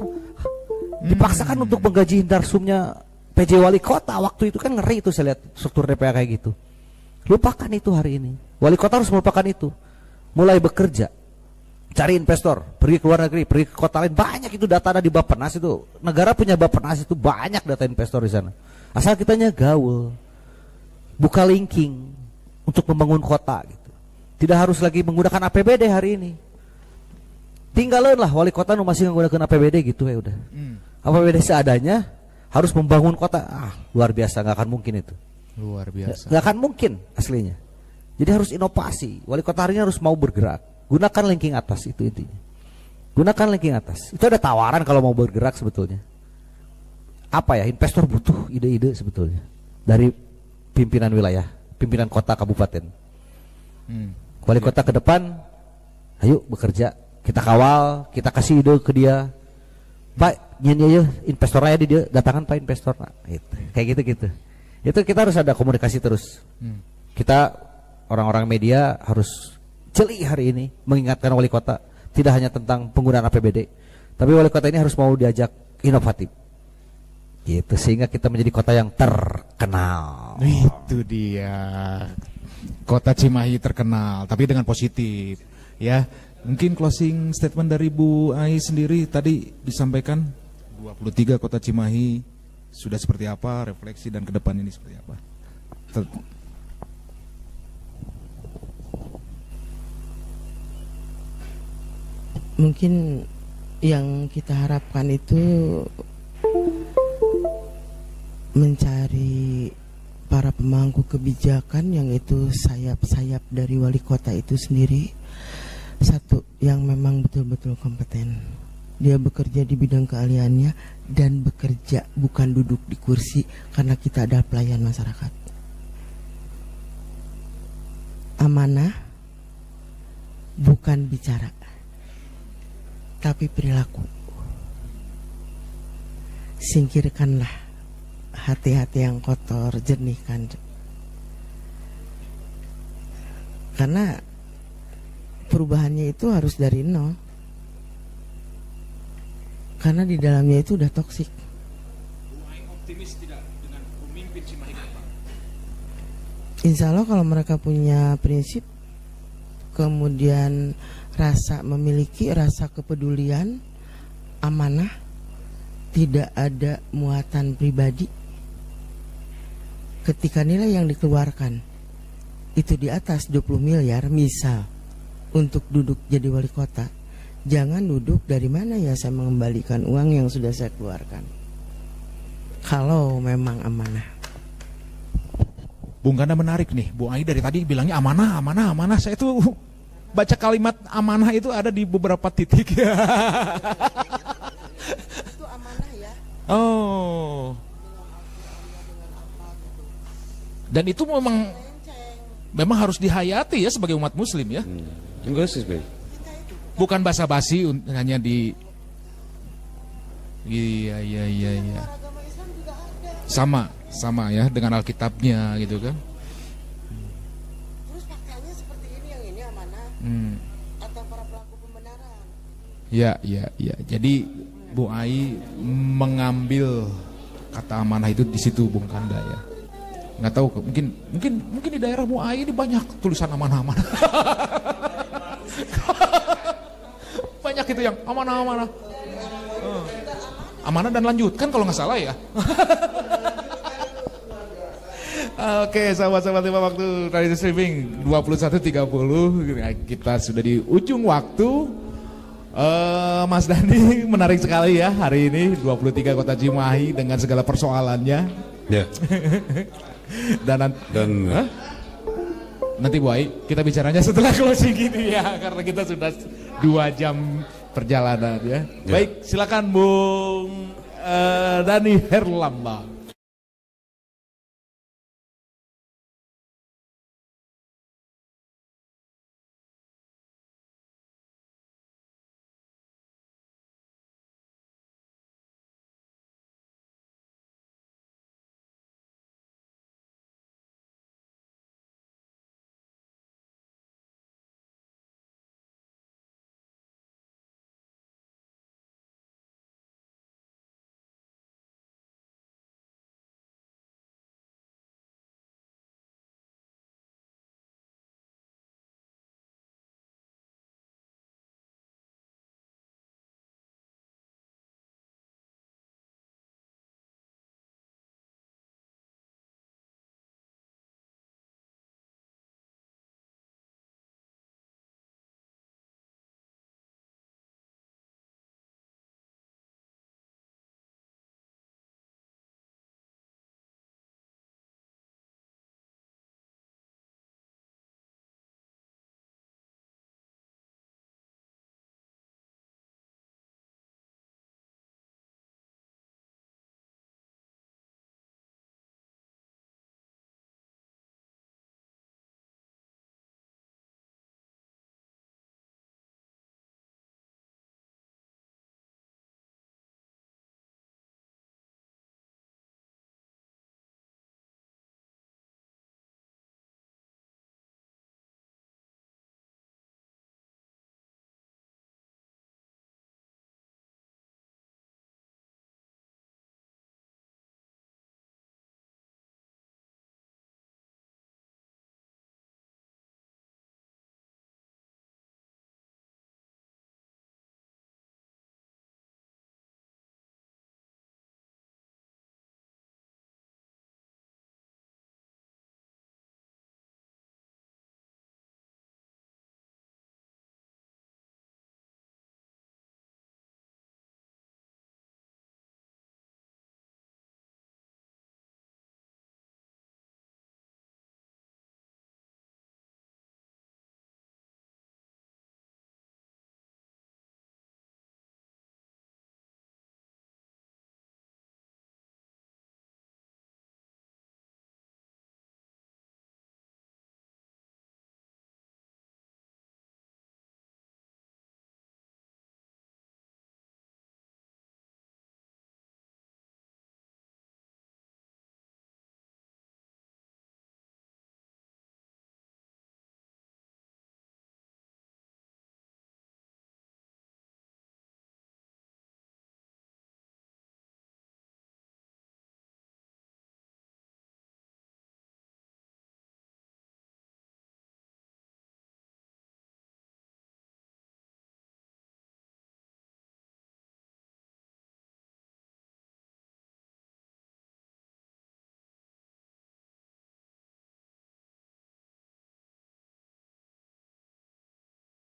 Dipaksakan untuk menggaji narsumnya PJ wali kota. Waktu itu kan ngeri itu saya lihat struktur DPA kayak gitu. Lupakan itu hari ini. Wali kota harus melupakan itu. Mulai bekerja. Cari investor, pergi ke luar negeri, pergi ke kota lain, banyak itu data ada di Bappenas itu. Negara punya Bappenas itu banyak data investor di sana. Asal kitanya gaul, buka linking untuk membangun kota gitu. Tidak harus lagi menggunakan APBD hari ini. Tinggalin lah wali kota nu masih menggunakan APBD gitu ya udah. APBD seadanya harus membangun kota. Luar biasa, nggak akan mungkin itu. Luar biasa. Nggak akan mungkin aslinya. Jadi harus inovasi. Wali kota hari ini harus mau bergerak. Gunakan ranking atas, itu intinya. Gunakan ranking atas. Itu ada tawaran kalau mau bergerak sebetulnya. Apa ya, investor butuh ide-ide sebetulnya dari pimpinan wilayah, pimpinan kota kabupaten. Wali kota ke depan, ayo bekerja. Kita kawal, kita kasih ide ke dia. Pak, nyanyi aja investornya di dia, datangan Pak investor. Nah, gitu. Kayak gitu-gitu. Itu kita harus ada komunikasi terus. Kita orang-orang media harus jeli hari ini mengingatkan wali kota tidak hanya tentang penggunaan APBD, tapi wali kota ini harus mau diajak inovatif gitu sehingga kita menjadi kota yang terkenal. Itu dia, kota Cimahi terkenal tapi dengan positif ya. Mungkin closing statement dari Bu Ai sendiri tadi disampaikan 23 kota Cimahi sudah seperti apa, refleksi dan ke depan ini seperti apa. Mungkin yang kita harapkan itu mencari para pemangku kebijakan yang itu sayap-sayap dari wali kota itu sendiri. Satu, yang memang betul-betul kompeten. Dia bekerja di bidang keahliannya dan bekerja bukan duduk di kursi karena kita adalah pelayan masyarakat. Amanah bukan bicara tapi perilaku. Singkirkanlah hati-hati yang kotor, jernihkan. Karena perubahannya itu harus dari nol. Karena di dalamnya itu udah toksik. Optimis tidak dengan pemimpin Cimahi ke depan? Insya Allah kalau mereka punya prinsip, kemudian memiliki rasa kepedulian, amanah, tidak ada muatan pribadi. Ketika nilai yang dikeluarkan itu di atas 20 miliar misal untuk duduk jadi wali kota, jangan duduk dari mana ya saya mengembalikan uang yang sudah saya keluarkan. Kalau memang amanah. Bung Ganda menarik nih, Bu Ai dari tadi bilangnya amanah, amanah, amanah. Saya tuh baca kalimat amanah itu ada di beberapa titik. Itu amanah ya. Oh. Dan itu memang harus dihayati ya sebagai umat muslim ya. Enggak sih, Bang. Bukan basa-basi hanya di. Iya. Sama ya dengan Alkitabnya gitu kan. Terus faktanya seperti ini, yang ini amanah. Atau para pelaku pembenaran. Ya. Jadi Bu Ai mengambil kata amanah itu di situ Bung Kanda ya. Nggak tahu, mungkin di daerah Bu Ai ini banyak tulisan amanah-amanah. Banyak itu yang amanah-amanah. Amanah dan lanjutkan kalau nggak salah ya. Oke, sahabat-sahabat Lima Waktu Radio Streaming 21.30, kita sudah di ujung waktu. Mas Dani menarik sekali ya hari ini 23 Kota Cimahi dengan segala persoalannya. Ya. Dan Hah? nanti Bu Ai kita bicaranya setelah closing gini ya karena kita sudah 2 jam perjalanan ya. Baik, silakan Bung Dani Herlambang.